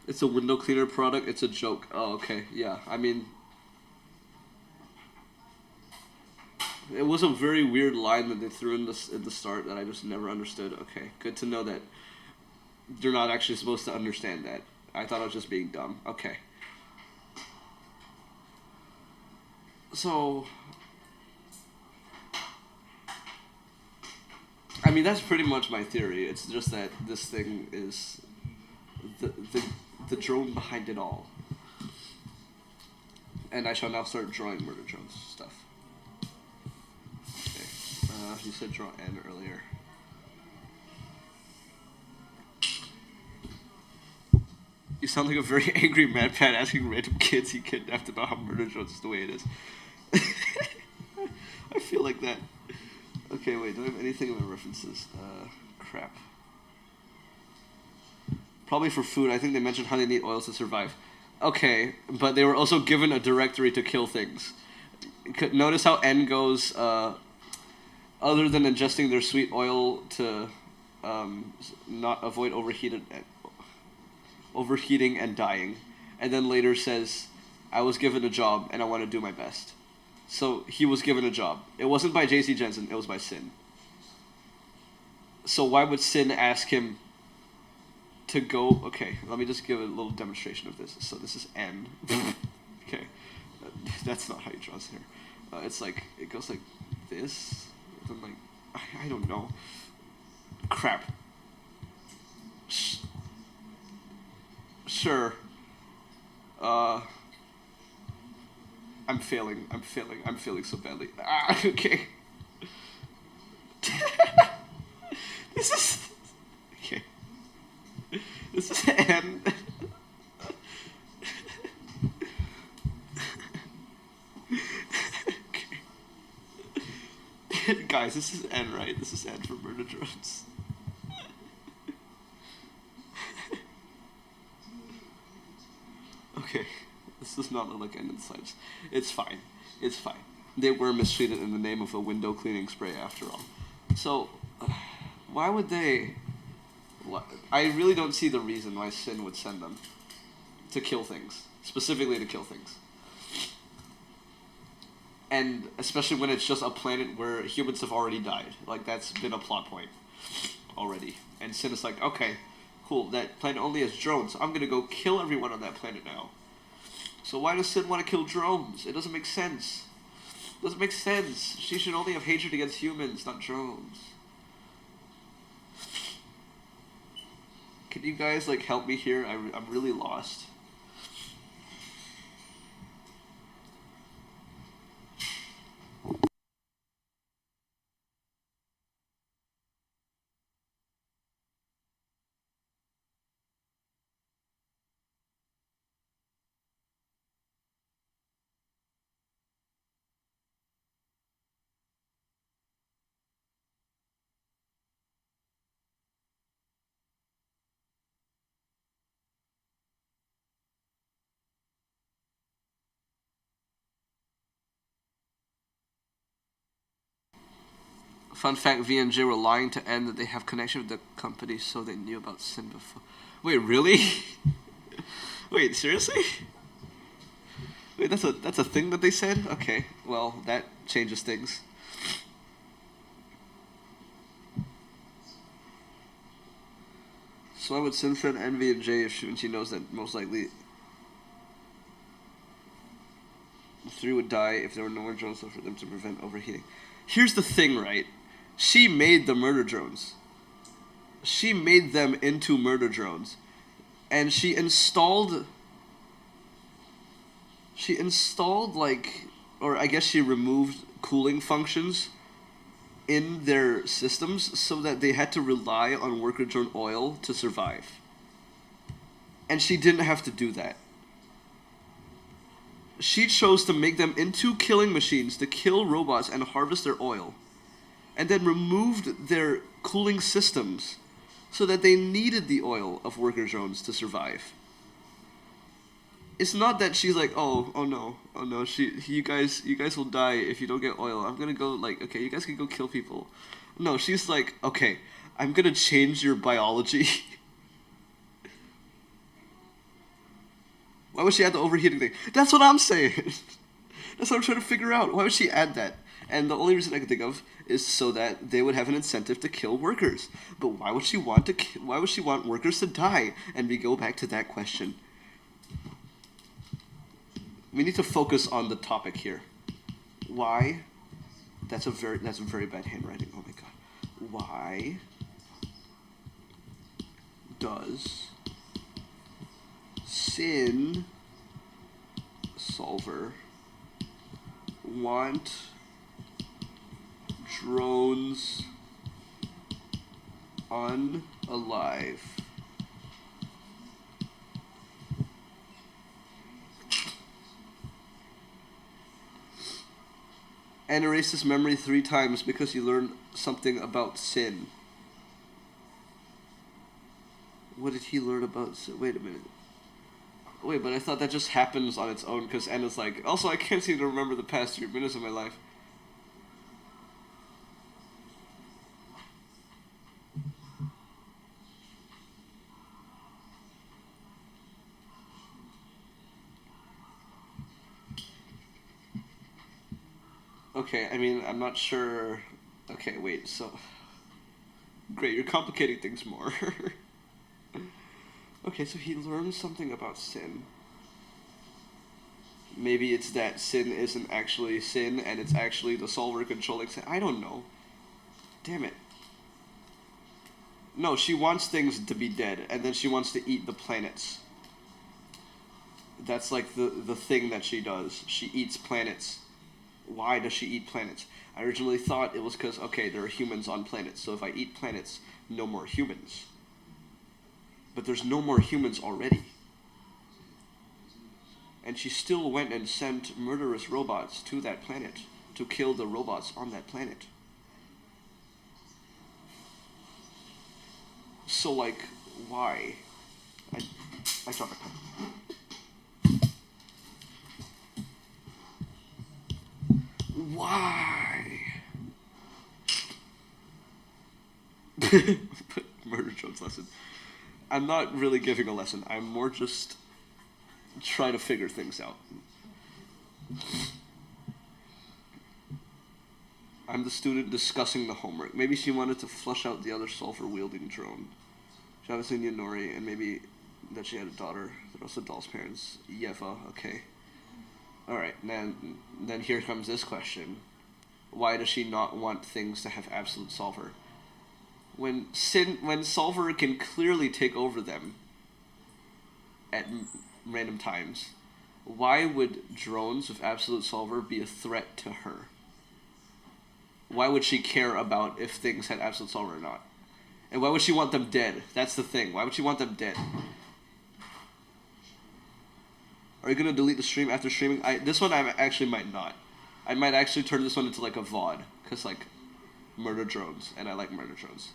It's a window cleaner product, it's a joke. Oh, okay, yeah, I mean... It was a very weird line that they threw in at the start that I just never understood. Okay, good to know that you're not actually supposed to understand that. I thought I was just being dumb. Okay. So, I mean, that's pretty much my theory. It's just that this thing is the drone behind it all. And I shall now start drawing Murder Drones stuff. Okay. You said draw N earlier. You sound like a very angry Mad Pat asking random kids he kidnapped about how Murder Drones is the way it is. I feel like that. Okay, wait, do I have anything in my references? Crap. Probably for food. I think they mentioned how they need oils to survive. Okay, but they were also given a directory to kill things. Notice how N goes, other than ingesting their sweet oil to not avoid overheating and dying. And then later says, I was given a job and I want to do my best. So he was given a job. It wasn't by J.C. Jensen, it was by Sin. So why would Sin ask him to go? Okay, let me just give a little demonstration of this. So this is N. Okay, that's not how you draw his hair. It's like, it goes like this. Then like, I don't know. Crap. Sure. I'm failing so badly. Okay. This is... Okay. This is N. Okay. Guys, this is N, right? This is N for Murder Drones. Okay. This does not look like N inside. It's fine. It's fine. They were mistreated in the name of a window cleaning spray after all. So, why would they... I really don't see the reason why Sin would send them to kill things. Specifically to kill things. And especially when it's just a planet where humans have already died. Like, that's been a plot point already. And Sin is like, okay, cool, that planet only has drones. I'm gonna go kill everyone on that planet now. So why does Sin want to kill drones? It doesn't make sense. It doesn't make sense. She should only have hatred against humans, not drones. Can you guys, like, help me here? I'm really lost. Fun fact, V and J were lying to N that they have connection with the company, so they knew about Sin before. Wait, really? Wait, seriously? Wait, that's a thing that they said? Okay, well, that changes things. So why would Sin send N, V, and J if she knows that most likely the three would die if there were no more drones for them to prevent overheating? Here's the thing, right? She made the murder drones. She made them into murder drones. And she installed like, or I guess she removed cooling functions in their systems so that they had to rely on worker drone oil to survive. And she didn't have to do that. She chose to make them into killing machines to kill robots and harvest their oil. And then removed their cooling systems so that they needed the oil of worker drones to survive. It's not that she's like, oh no, you guys will die if you don't get oil. I'm gonna go, like, okay, you guys can go kill people. No, she's like, okay, I'm gonna change your biology. Why would she add the overheating thing? That's what I'm saying. That's what I'm trying to figure out. Why would she add that? And the only reason I can think of is so that they would have an incentive to kill workers. But why would she want workers to die? And we go back to that question. We need to focus on the topic here. Why? That's very bad handwriting. Oh my god. Why does Sin Solver want drones unalive. And erase his memory 3 times because he learned something about sin. What did he learn about sin? Wait a minute. Wait, but I thought that just happens on its own because Anna's like, also I can't seem to remember the past 3 minutes of my life. Okay, I mean, I'm not sure. Okay, wait, so. Great, you're complicating things more. Okay, so he learned something about sin. Maybe it's that sin isn't actually sin and it's actually the solver controlling sin. I don't know. Damn it. No, she wants things to be dead and then she wants to eat the planets. That's like the thing that she does. She eats planets. Why does she eat planets? I originally thought it was because, okay, there are humans on planets, so if I eat planets, no more humans. But there's no more humans already. And she still went and sent murderous robots to that planet to kill the robots on that planet. So, like, why? I dropped my pen. Why? Murder Jones lesson. I'm not really giving a lesson. I'm more just trying to figure things out. I'm the student discussing the homework. Maybe she wanted to flush out the other sulfur-wielding drone. She obviously knew Nori, and maybe that she had a daughter. That was the doll's parents. Yeva, okay. Alright, then here comes this question. Why does she not want things to have absolute sulfur? When sulfur can clearly take over them at random times, why would drones with absolute sulfur be a threat to her? Why would she care about if things had absolute sulfur or not? And why would she want them dead? That's the thing. Why would she want them dead? Are you gonna delete the stream after streaming? This one I actually might not. I might actually turn this one into like a VOD, cause like murder drones, and I like murder drones.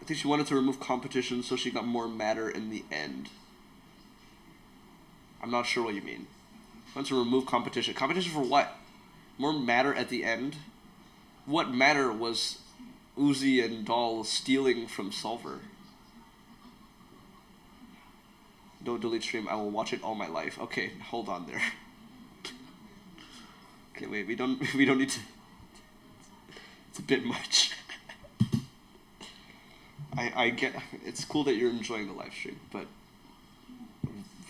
I think she wanted to remove competition so she got more matter in the end. I'm not sure what you mean. Wants to remove competition. Competition for what? More matter at the end? What matter was Uzi and Doll stealing from Sulfur? Don't delete stream. I will watch it all my life. Okay, hold on there. Okay, wait. We don't need to. It's a bit much. I get. It's cool that you're enjoying the live stream, but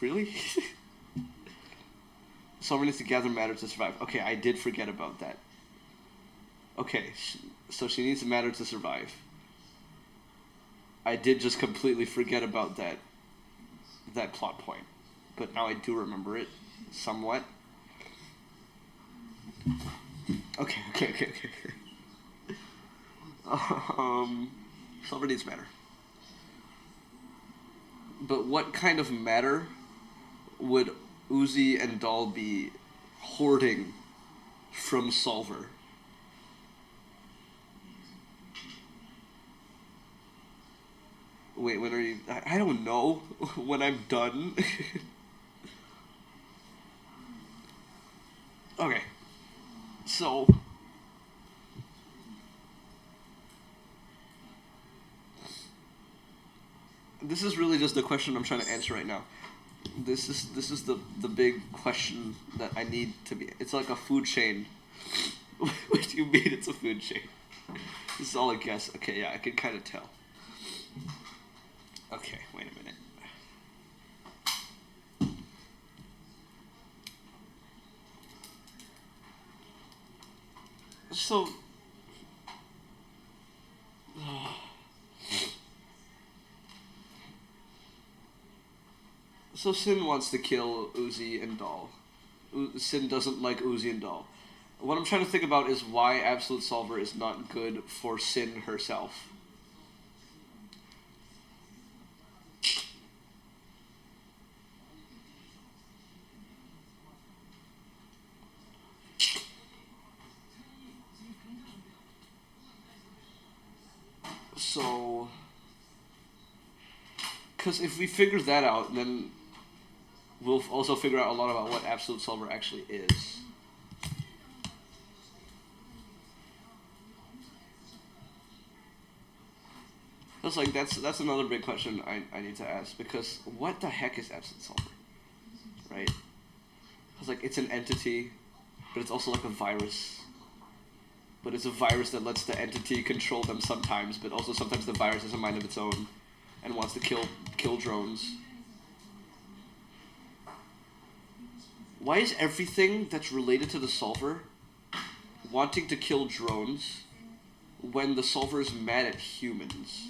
really, someone needs to gather matter to survive. Okay, I did forget about that. Okay, so she needs matter to survive. I did just completely forget about that plot point, but now I do remember it somewhat. Okay. Sulfur needs matter. But what kind of matter would Uzi and Doll be hoarding from Sulfur? Wait, when are you... I don't know. When I'm done. Okay. So... this is really just the question I'm trying to answer right now. This is the big question that I need to be... It's like a food chain. What do you mean it's a food chain? This is all a guess. Okay, yeah, I can kind of tell. Okay, wait a minute. So Sin wants to kill Uzi and Doll. Sin doesn't like Uzi and Doll. What I'm trying to think about is why Absolute Solver is not good for Sin herself. So, because if we figure that out, then we'll also figure out a lot about what Absolute Solver actually is. That's like that's another big question I need to ask, because what the heck is Absolute Solver, right? It's like it's an entity, but it's also like a virus. But it's a virus that lets the entity control them sometimes, but also sometimes the virus has a mind of its own and wants to kill drones. Why is everything that's related to the solver wanting to kill drones when the solver is mad at humans?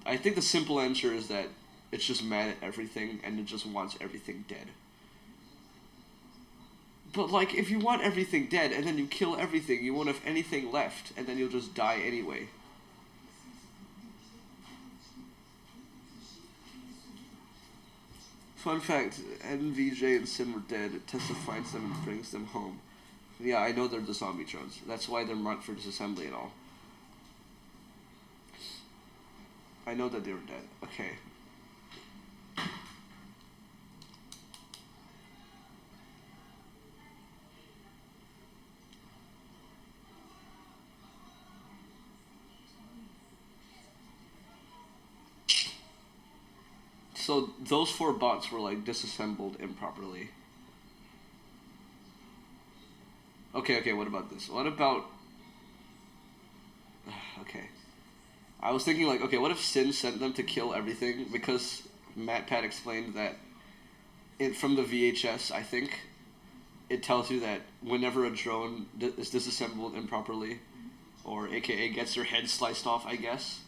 I think the simple answer is that it's just mad at everything and it just wants everything dead. But like, if you want everything dead and then you kill everything, you won't have anything left, and then you'll just die anyway. Fun fact, NVJ and Sin were dead. Tessa finds them and brings them home. Yeah, I know they're the zombie drones. That's why they're marked for disassembly and all. I know that they were dead. Okay. So those 4 bots were like disassembled improperly. Okay, what about this? What about... Okay. I was thinking like, okay, what if Sin sent them to kill everything? Because MatPat explained that from the VHS, I think, it tells you that whenever a drone is disassembled improperly, or aka gets their head sliced off, I guess,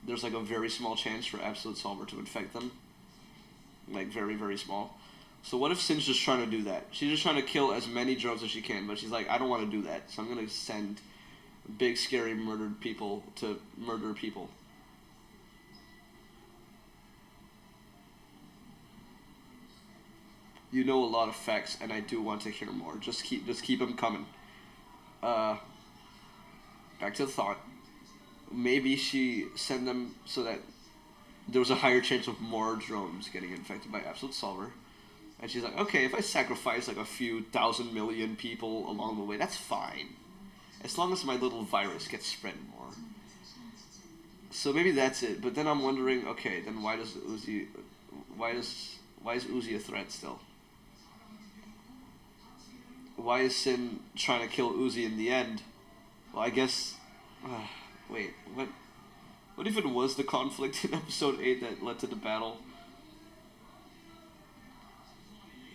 there's like a very small chance for Absolute Solver to infect them. Like very, very small. So what if Sin's just trying to do that? She's just trying to kill as many drones as she can, but she's like, I don't want to do that, so I'm going to send big, scary, murdered people to murder people. You know a lot of facts, and I do want to hear more. Just keep them coming. Back to the thought. Maybe she sent them so that there was a higher chance of more drones getting infected by Absolute Solver. And she's like, okay, if I sacrifice like a few thousand million people along the way, that's fine. As long as my little virus gets spread more. So maybe that's it. But then I'm wondering, okay, then why is Uzi a threat still? Why is Sin trying to kill Uzi in the end? Well, I guess... wait, what? What if it was the conflict in episode 8 that led to the battle?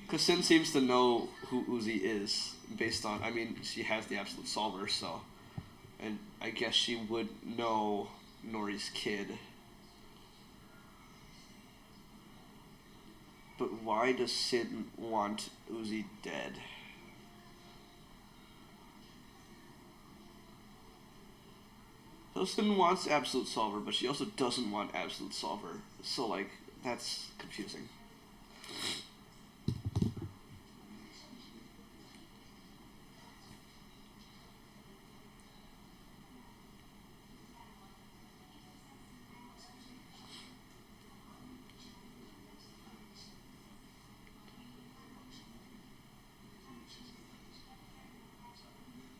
Because Sin seems to know who Uzi is, based on... I mean, she has the Absolute Solver, so... And I guess she would know Nori's kid. But why does Sin want Uzi dead? Sin wants Absolute Solver, but she also doesn't want Absolute Solver. So, like, that's confusing.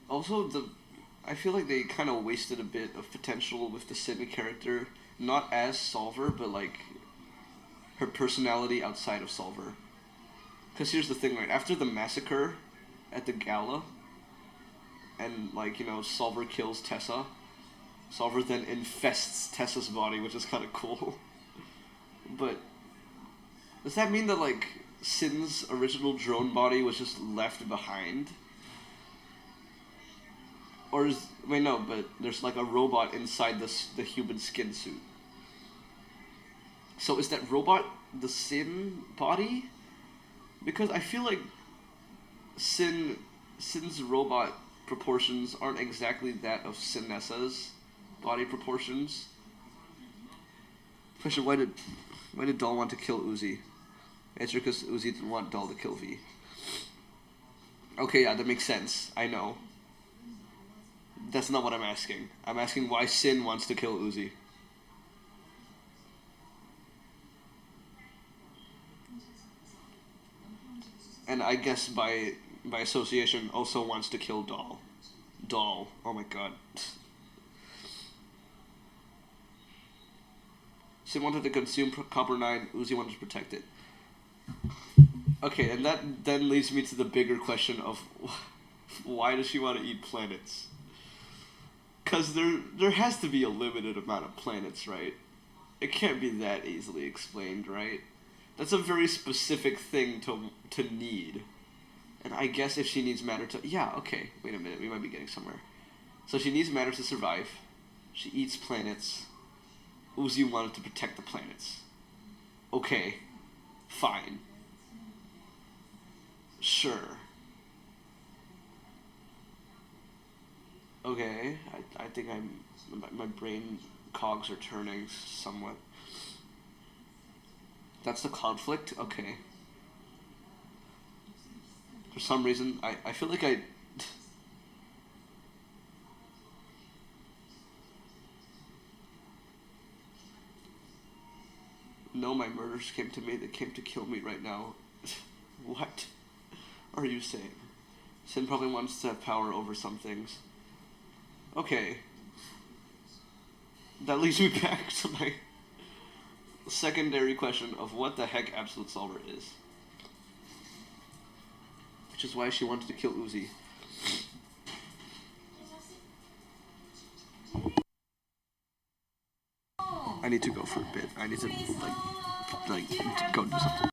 Also, I feel like they kind of wasted a bit of potential with the Sin character, not as Solver, but like her personality outside of Solver. Because here's the thing, right? After the massacre at the gala, and like, you know, Solver kills Tessa, Solver then infests Tessa's body, which is kind of cool. But does that mean that like Sin's original drone body was just left behind? Or is... Wait, no, but there's like a robot inside the human skin suit. So is that robot the Sin body? Because I feel like Sin Sin's robot proportions aren't exactly that of Sinessa's body proportions. Question: Why did Doll want to kill Uzi? Answer: because Uzi didn't want Doll to kill V. Okay, yeah, that makes sense. I know. That's not what I'm asking. I'm asking why Sin wants to kill Uzi. And I guess by association also wants to kill Doll. Doll. Oh my god. Sin wanted to consume Copper 9, Uzi wanted to protect it. Okay, and that then leads me to the bigger question of why does she want to eat planets? Because there has to be a limited amount of planets, right? It can't be that easily explained, right? That's a very specific thing to need. And I guess if she needs matter to... Yeah, okay. Wait a minute. We might be getting somewhere. So she needs matter to survive. She eats planets. Uzi wanted to protect the planets. Okay. Fine. Sure. Okay. I think my brain cogs are turning somewhat. That's the conflict? Okay. For some reason, I feel like I... No, my murders came to me. They came to kill me right now. What are you saying? Sin probably wants to have power over some things. Okay. That leads me back to my secondary question of what the heck Absolute Solver is. Which is why she wanted to kill Uzi. I need to go for a bit. I need to like go do something.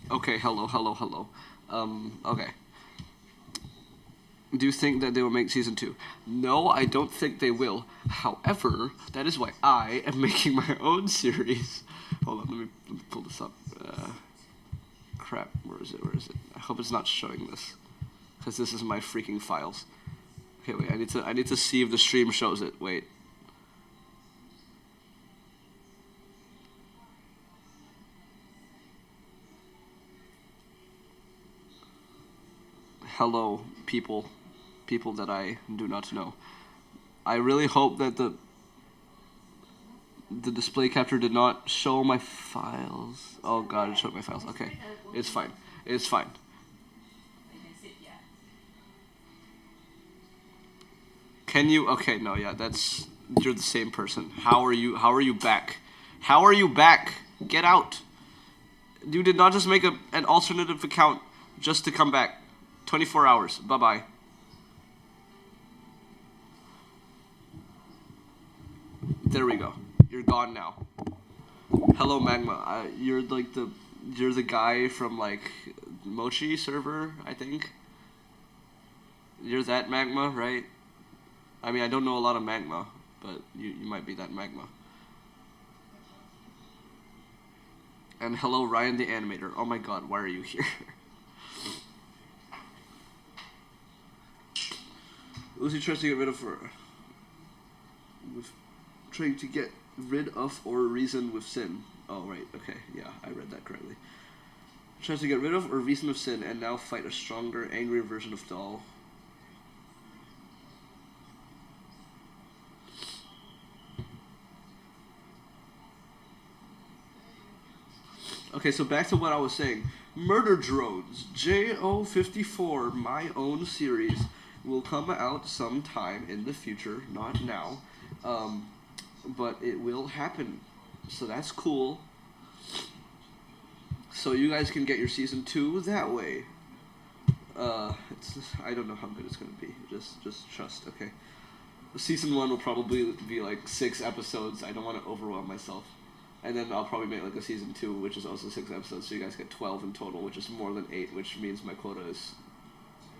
Okay, hello. Okay. Do you think that they will make season 2? No, I don't think they will. However, that is why I am making my own series. Hold on, let me pull this up. Crap, where is it? I hope it's not showing this, because this is my freaking files. Okay, wait, I need to see if the stream shows it. Wait. Hello, people that I do not know. I really hope that the display capture did not show my files. Oh god, it showed my files. Okay, it's fine. It's fine. You can sit, yeah. Can you? Okay, no, yeah, that's you're the same person. How are you? How are you back? How are you back? Get out! You did not just make an alternative account just to come back. 24 hours. Bye bye. There we go. You're gone now. Hello, Magma. You're the guy from like Mochi server, I think. You're that Magma, right? I mean, I don't know a lot of Magma, but you might be that Magma. And hello, Ryan the animator. Oh my god, why are you here? Uzi tries to get rid of her. Trying to get rid of or reason with sin. Oh, right. Okay. Yeah, I read that correctly. Tries to get rid of or reason with sin and now fight a stronger, angrier version of Doll. Okay, so back to what I was saying. Murder Drones, JO54, my own series, will come out sometime in the future, not now, but it will happen. So that's cool. So you guys can get your season 2 that way. I don't know how good it's gonna be. Just trust, okay? Season 1 will probably be like 6 episodes. I don't want to overwhelm myself. And then I'll probably make like a season 2, which is also 6 episodes, so you guys get 12 in total, which is more than 8, which means my quota is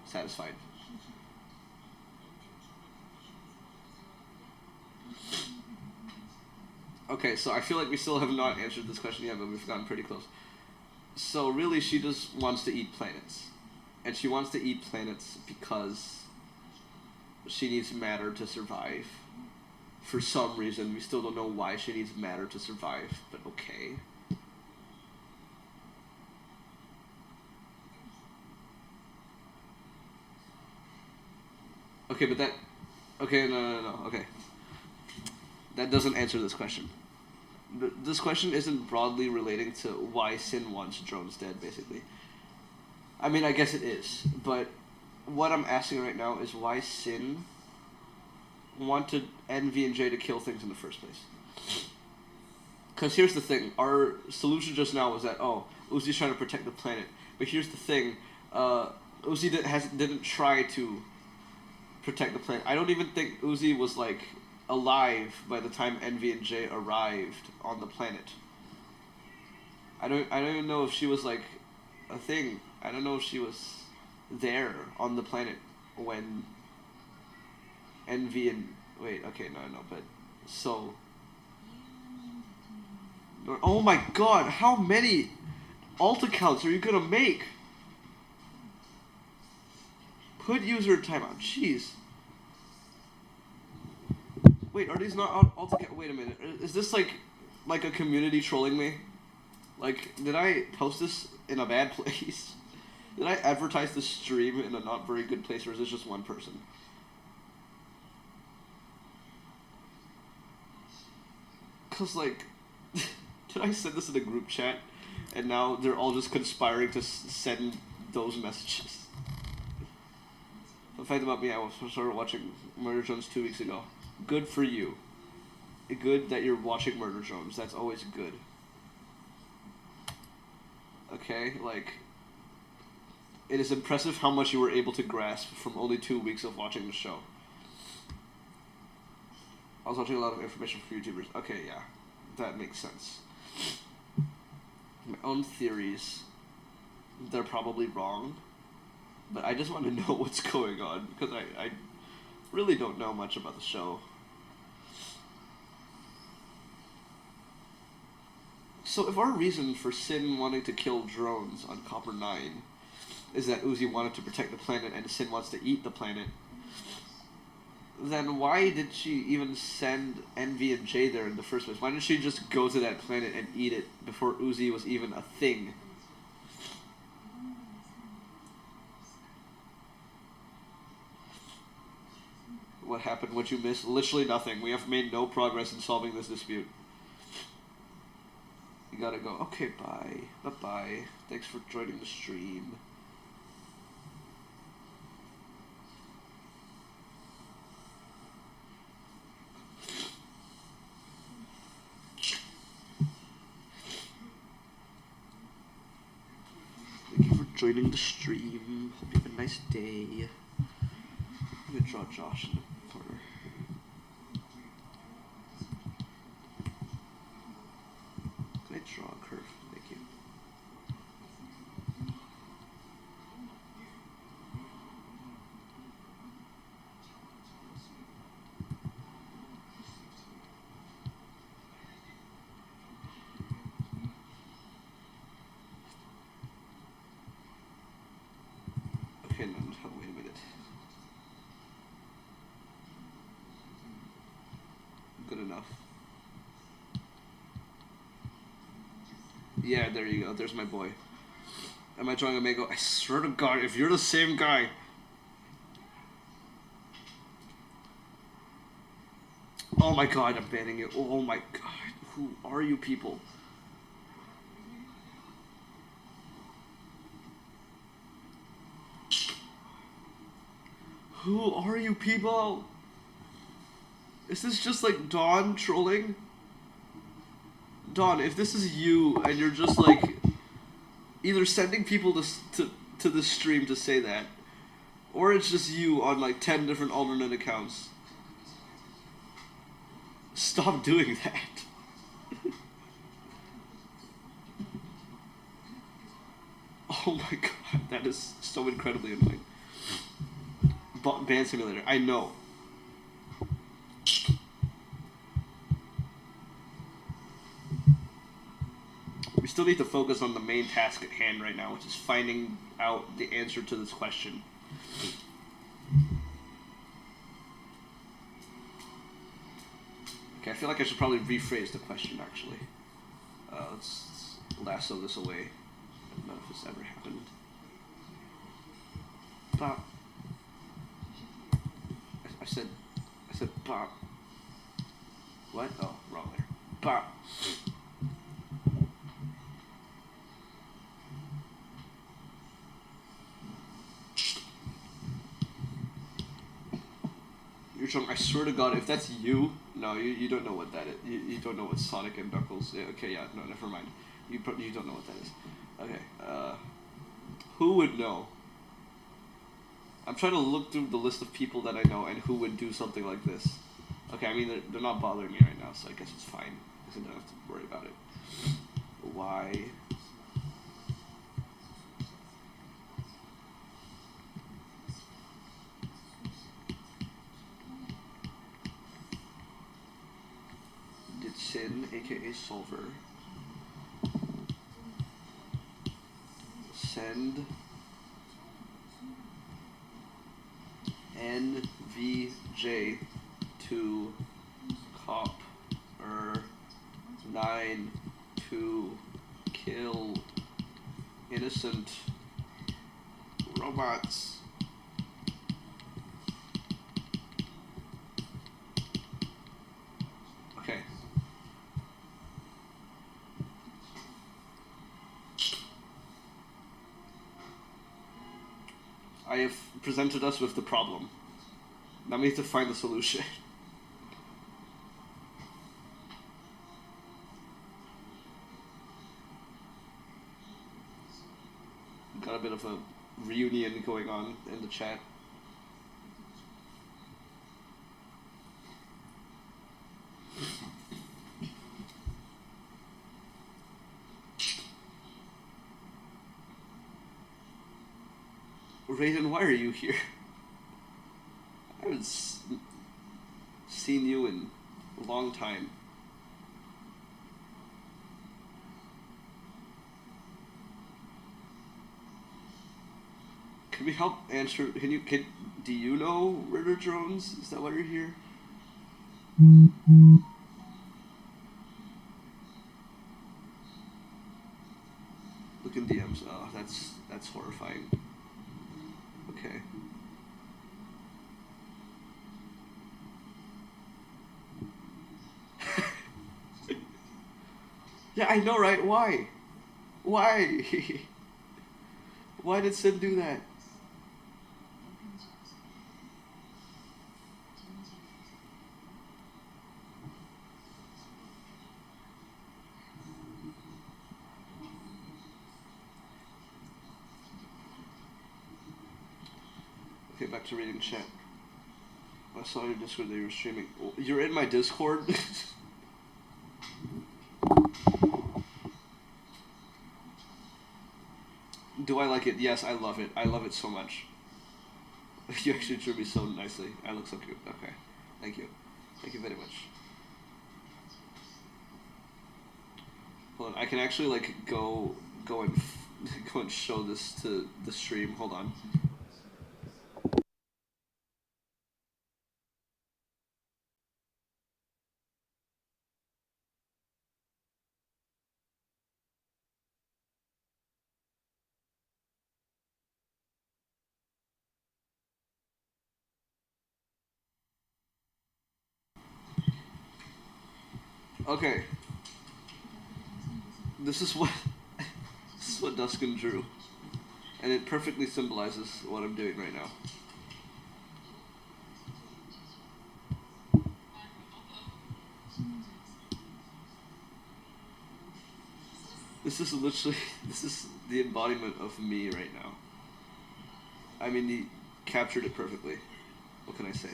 satisfied. Okay, so I feel like we still have not answered this question yet, but we've gotten pretty close. So really, she just wants to eat planets. And she wants to eat planets because she needs matter to survive. For some reason, we still don't know why she needs matter to survive, but okay. Okay, but that... Okay, no, okay. That doesn't answer this question. This question isn't broadly relating to why Sin wants drones dead, basically. I mean, I guess it is, but what I'm asking right now is why Sin wanted Envy and Jay to kill things in the first place. Because here's the thing, our solution just now was that, oh, Uzi's trying to protect the planet. But here's the thing, Uzi didn't try to protect the planet. I don't even think Uzi was, like, alive by the time Envy and Jay arrived on the planet. I don't even know if she was, like, a thing. I don't know if she was there on the planet when Envy and... Wait, okay, no, but... So... Oh my god, how many alt accounts are you gonna make? Put user timeout, jeez. Wait, are these not alt accounts? Wait a minute, is this like a community trolling me? Like, did I post this in a bad place? Did I advertise this stream in a not very good place, or is this just one person? Cause like, did I send this in a group chat, and now they're all just conspiring to send those messages? The fact about me, I started watching Murder Drones 2 weeks ago. Good for you. Good that you're watching Murder Drones. That's always good. Okay, like, it is impressive how much you were able to grasp from only 2 weeks of watching the show. I was watching a lot of information for YouTubers. Okay, yeah. That makes sense. my own theories. They're probably wrong, but I just want to know what's going on because I really don't know much about the show. So if our reason for Sin wanting to kill drones on Copper 9 is that Uzi wanted to protect the planet and Sin wants to eat the planet, then why did she even send Envy and Jay there in the first place? Why didn't she just go to that planet and eat it before Uzi was even a thing? What happened? What'd you miss? Literally nothing. We have made no progress in solving this dispute. You gotta go. Okay, bye. Bye-bye. Thanks for joining the stream. Thank you for joining the stream. Hope you have a nice day. I'm gonna draw Josh in the corner. Can I draw a curve? Thank you. Okay, no, wait a minute. Good enough. Yeah, there you go. There's my boy. Am I drawing a mango? I swear to God, if you're the same guy. Oh my God, I'm banning you. Oh my God, who are you people? Who are you people? Is this just like Dawn trolling? Dawn, if this is you and you're just like either sending people to this stream to say that, or it's just you on like 10 different alternate accounts, stop doing that. Oh my God, that is so incredibly annoying. Band Simulator, I know. We still need to focus on the main task at hand right now, which is finding out the answer to this question. Okay, I feel like I should probably rephrase the question, actually. Let's lasso this away. I don't know if this ever happened. Bop. I said bop. What? Oh, wrong there. Bop. You're drunk. I swear to God, if that's you, no, you don't know what that is. You don't know what Sonic and Knuckles. Yeah, okay, yeah, no, never mind. You don't know what that is. Okay. Who would know? I'm trying to look through the list of people that I know and who would do something like this. Okay, I mean they're not bothering me right now, so I guess it's fine. I guess I don't have to worry about it. Why? Did Sin, aka Solver, send NVJ to Copper 9 to kill innocent robots? Okay. I have presented us with the problem. Now we need to find the solution. Got a bit of a reunion going on in the chat. Raiden, why are you here? I haven't seen you in a long time. Can we help answer? Do you know Ritter Drones? Is that why you're here? Look in DMs. Oh, that's horrifying. Okay. Yeah, I know, right? Why? Why? Why did Sid do that? Okay, back to reading chat. I saw your Discord that you were streaming. You're in my Discord? Do I like it? Yes, I love it. I love it so much. You actually drew me so nicely. I look so cute. Okay. Thank you. Thank you very much. Hold on. I can actually like go and go and show this to the stream. Hold on. Okay. This is what Duskin drew, and it perfectly symbolizes what I'm doing right now. This is the embodiment of me right now. I mean, he captured it perfectly. What can I say?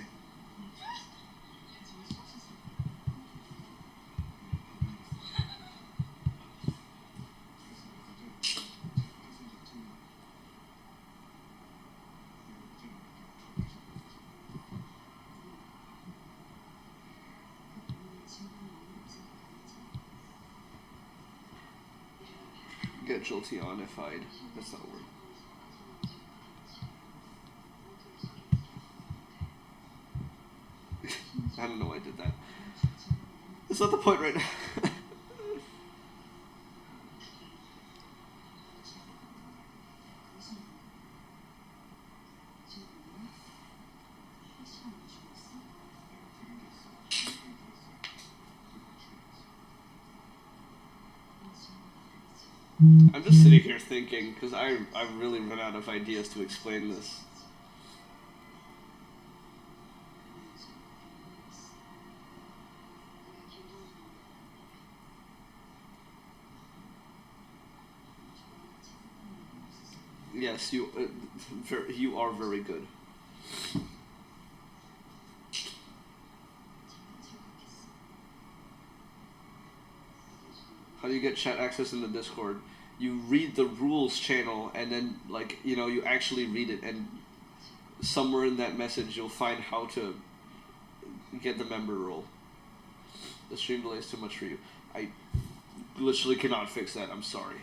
Get Jolteonified. That's not a word. I don't know why I did that. That's not the point right now. I'm just sitting here thinking, because I've really run out of ideas to explain this. Yes, you are very good. How do you get chat access in the Discord? You read the rules channel, and then like you actually read it, and somewhere in that message you'll find how to get the member role. The stream delay is too much for you. I literally cannot fix that. I'm sorry.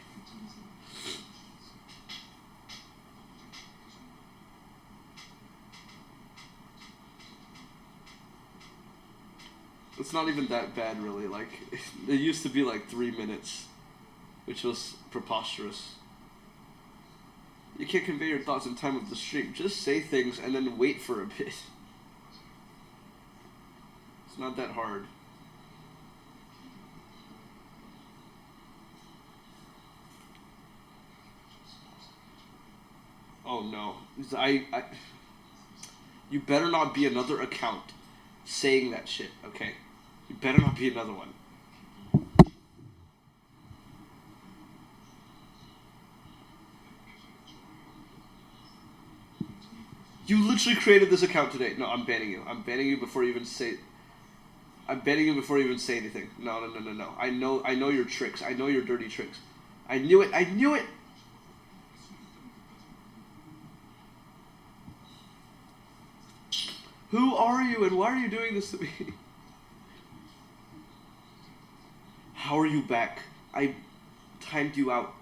It's not even that bad, really. Like, it used to be like 3 minutes, which was preposterous. You can't convey your thoughts in time of the stream. Just say things and then wait for a bit. It's not that hard. Oh no. You better not be another account saying that shit, okay? You better not be another one. You literally created this account today. No, I'm banning you. I'm banning you before you even say... I'm banning you before you even say anything. No. I know your tricks. I know your dirty tricks. I knew it. Who are you and why are you doing this to me? How are you back? I timed you out.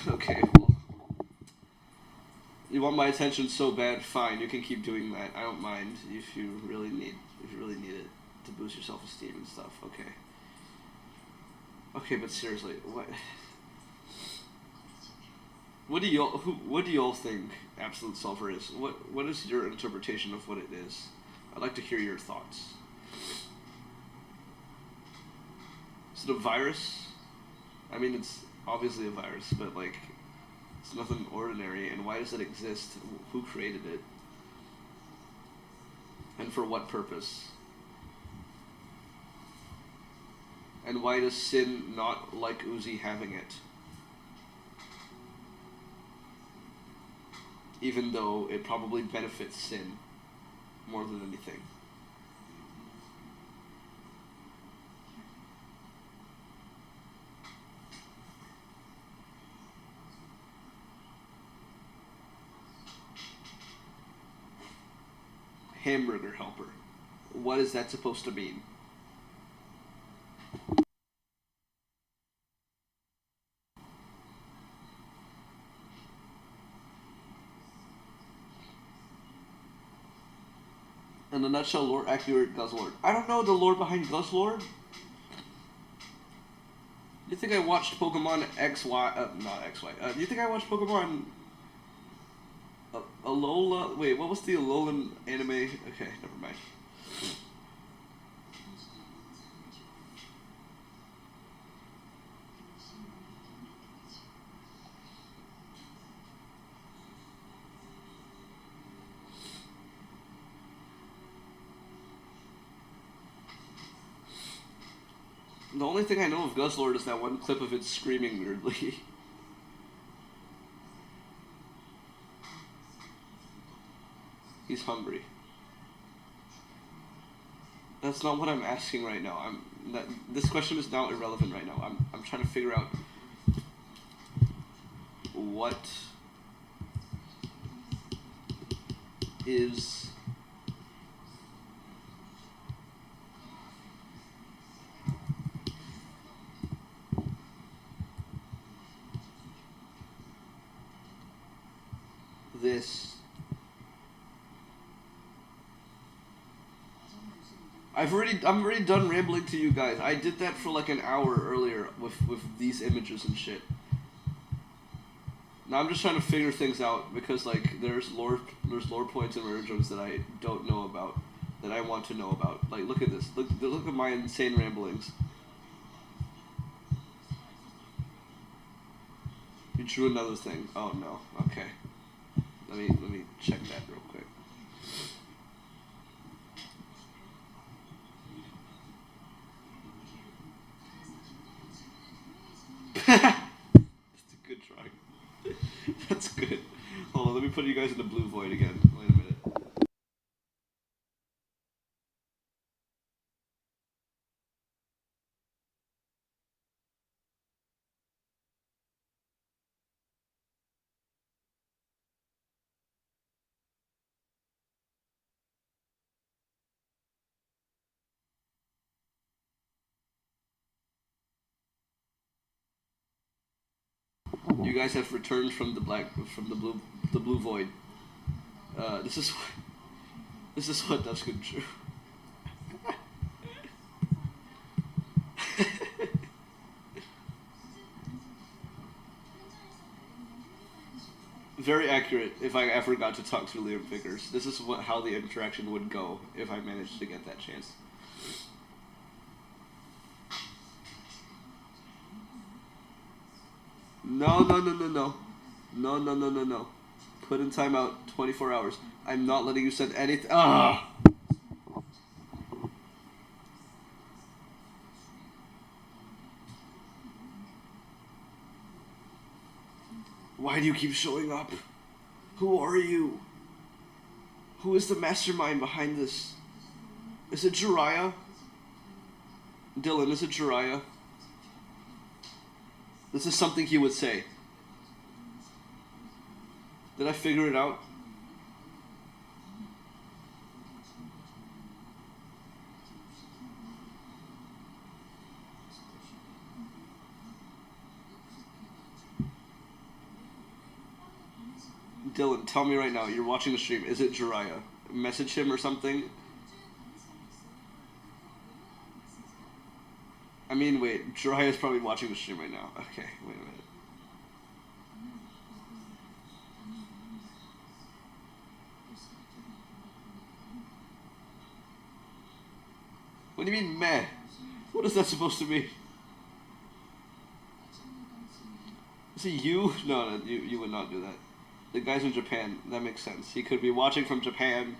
Okay, well, you want my attention so bad, fine, you can keep doing that. I don't mind if you really need it to boost your self-esteem and stuff. Okay. Okay, but seriously, what do y'all think absolute sulfur is? What is your interpretation of what it is? I'd like to hear your thoughts. Is it a virus? I mean, it's obviously a virus, but like, it's nothing ordinary. And why does it exist? Who created it? And for what purpose? And why does Sin not like Uzi having it? Even though it probably benefits Sin more than anything. Hamburger helper. What is that supposed to mean? In a nutshell, lore accurate Guzzlord. I don't know the lore behind Guzzlord. You think I watched Pokemon XY? Not XY. You think I watched Pokemon Alola? Wait, what was the Alolan anime? Okay, never mind. The only thing I know of Guzzlord is that one clip of it screaming weirdly. He's hungry. That's not what I'm asking right now. This question is now irrelevant right now. I'm trying to figure out what is this. I'm already done rambling to you guys. I did that for like an hour earlier with these images and shit. Now I'm just trying to figure things out because like there's lore points and origins that I don't know about, that I want to know about. Like look at this. Look at my insane ramblings. You drew another thing. Oh no. Okay. Let me check that real quick. That's a good try. That's good. Hold on, let me put you guys in the blue void again. Wait a minute. You guys have returned from the blue void. This is what Duskin drew. Very accurate. If I ever got to talk to Liam Vickers, this is how the interaction would go if I managed to get that chance. No. Put in timeout 24 hours. I'm not letting you send anything. Ah! do you keep showing up? Who are you? Who is the mastermind behind this? Is it Jiraiya? Dylan, is it Jiraiya? This is something he would say. Did I figure it out? Dylan, tell me right now, you're watching the stream, is it Jiraiya? Message him or something? I mean, wait, Jiraiya's probably watching the stream right now. Okay, wait a minute. What do you mean, meh? What is that supposed to be? Is it you? No, you would not do that. The guy's in Japan. That makes sense. He could be watching from Japan.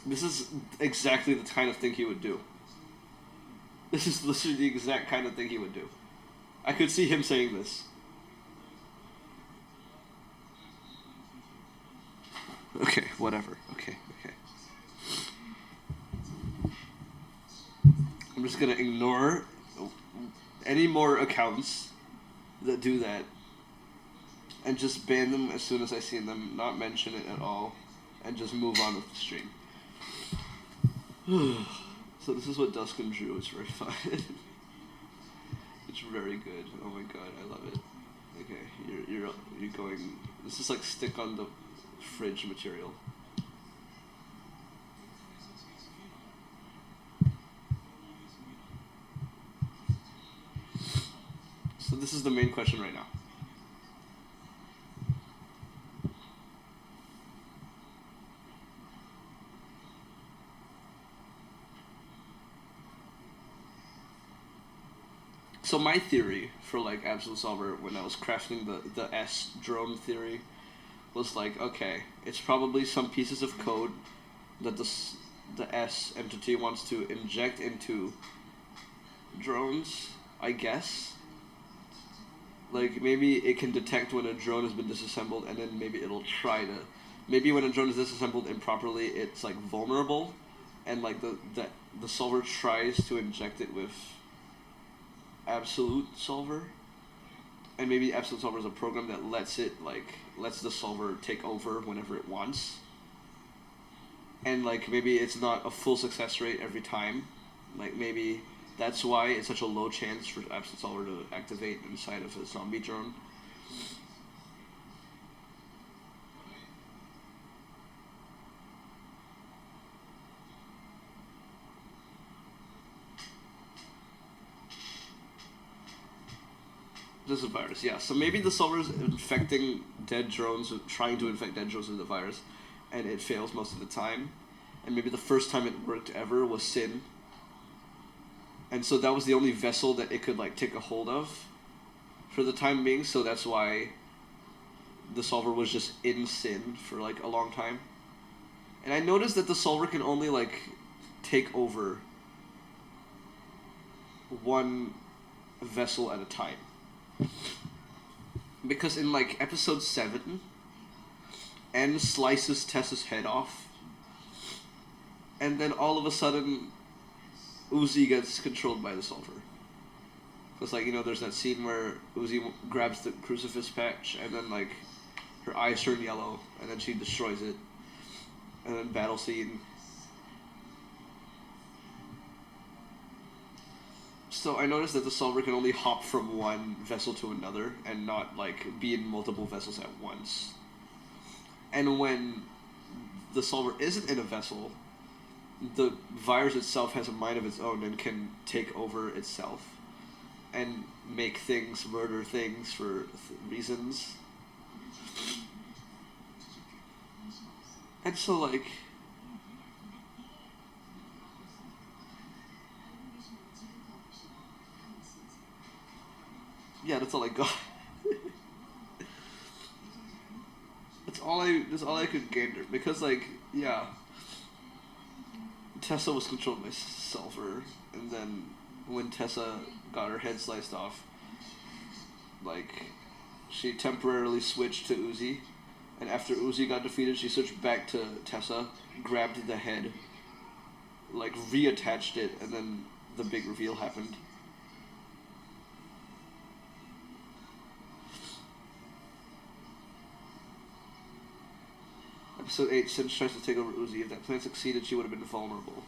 This is exactly the kind of thing he would do. This is literally the exact kind of thing he would do. I could see him saying this. Okay, whatever. Okay. I'm just gonna ignore any more accounts that do that and just ban them as soon as I see them, not mention it at all, and just move on with the stream. So this is what Duskin drew. It's very fun. It's very good. Oh my god, I love it. Okay, you're going. This is like stick on the fridge material. So this is the main question right now. So my theory for like Absolute Solver when I was crafting the S drone theory was like, okay, it's probably some pieces of code that the S entity wants to inject into drones, I guess. Like maybe it can detect when a drone has been disassembled, and then maybe it'll try to. Maybe when a drone is disassembled improperly, it's like vulnerable, and like the solver tries to inject it with Absolute Solver, and maybe Absolute Solver is a program that lets the solver take over whenever it wants, and like maybe it's not a full success rate every time, like maybe that's why it's such a low chance for Absolute Solver to activate inside of a zombie drone. This is a virus, yeah. So maybe the solver is infecting dead drones, trying to infect dead drones with the virus, and it fails most of the time. And maybe the first time it worked ever was Sin. And so that was the only vessel that it could like take a hold of for the time being, so that's why the solver was just in Sin for like a long time. And I noticed that the solver can only like take over one vessel at a time. Because in like episode 7, N slices Tessa's head off, and then all of a sudden Uzi gets controlled by the solver. Because like, you know, there's that scene where Uzi grabs the crucifix patch and then like her eyes turn yellow and then she destroys it, and then battle scene. So I noticed that the solver can only hop from one vessel to another and not like be in multiple vessels at once. And when the solver isn't in a vessel, the virus itself has a mind of its own and can take over itself and make things, murder things for reasons. And so like, yeah, that's all I got. all I could gander because like yeah, Tessa was controlled by Sulfur, and then when Tessa got her head sliced off, like she temporarily switched to Uzi, and after Uzi got defeated, she switched back to Tessa, grabbed the head, like reattached it, and then the big reveal happened. Episode 8, Sin tries to take over Uzi. If that plan succeeded, she would have been vulnerable.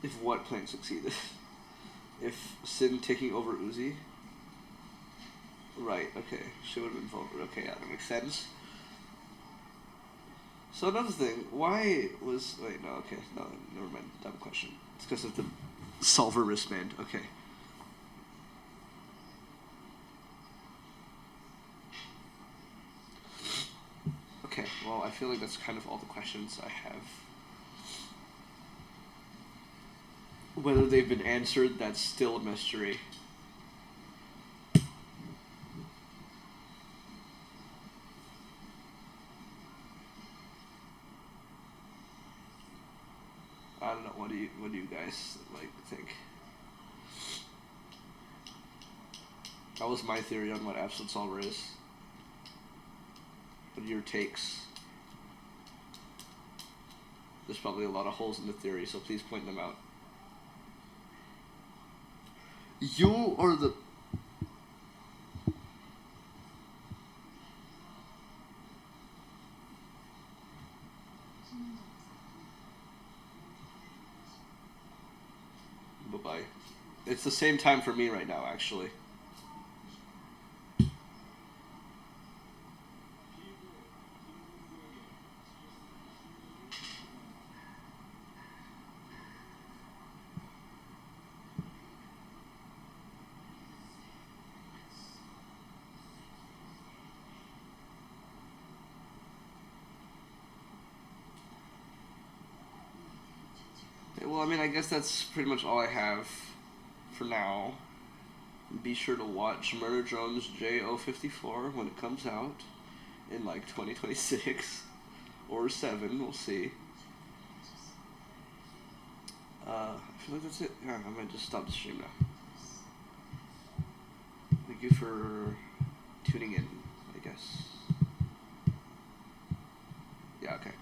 If what plan succeeded? If Sin taking over Uzi? Right, okay. She would have been vulnerable. Okay, yeah, that makes sense. So another thing, why was... Wait, no, okay. No, never mind. Dumb question. It's because of the Sulfur wristband. Okay. Okay, well, I feel like that's kind of all the questions I have. Whether they've been answered, that's still a mystery. I don't know. What do you guys like think? That was my theory on what absolute solver is. What are your takes? There's probably a lot of holes in the theory, so please point them out. You are the... Bye-bye. It's the same time for me right now, actually. Well, I mean, I guess that's pretty much all I have for now. Be sure to watch Murder Drones JO54 when it comes out in like 2026 or 7, we'll see. I feel like that's it. Yeah, I might just stop the stream now. Thank you for tuning in, I guess. Yeah, okay.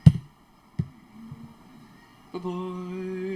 Bye-bye.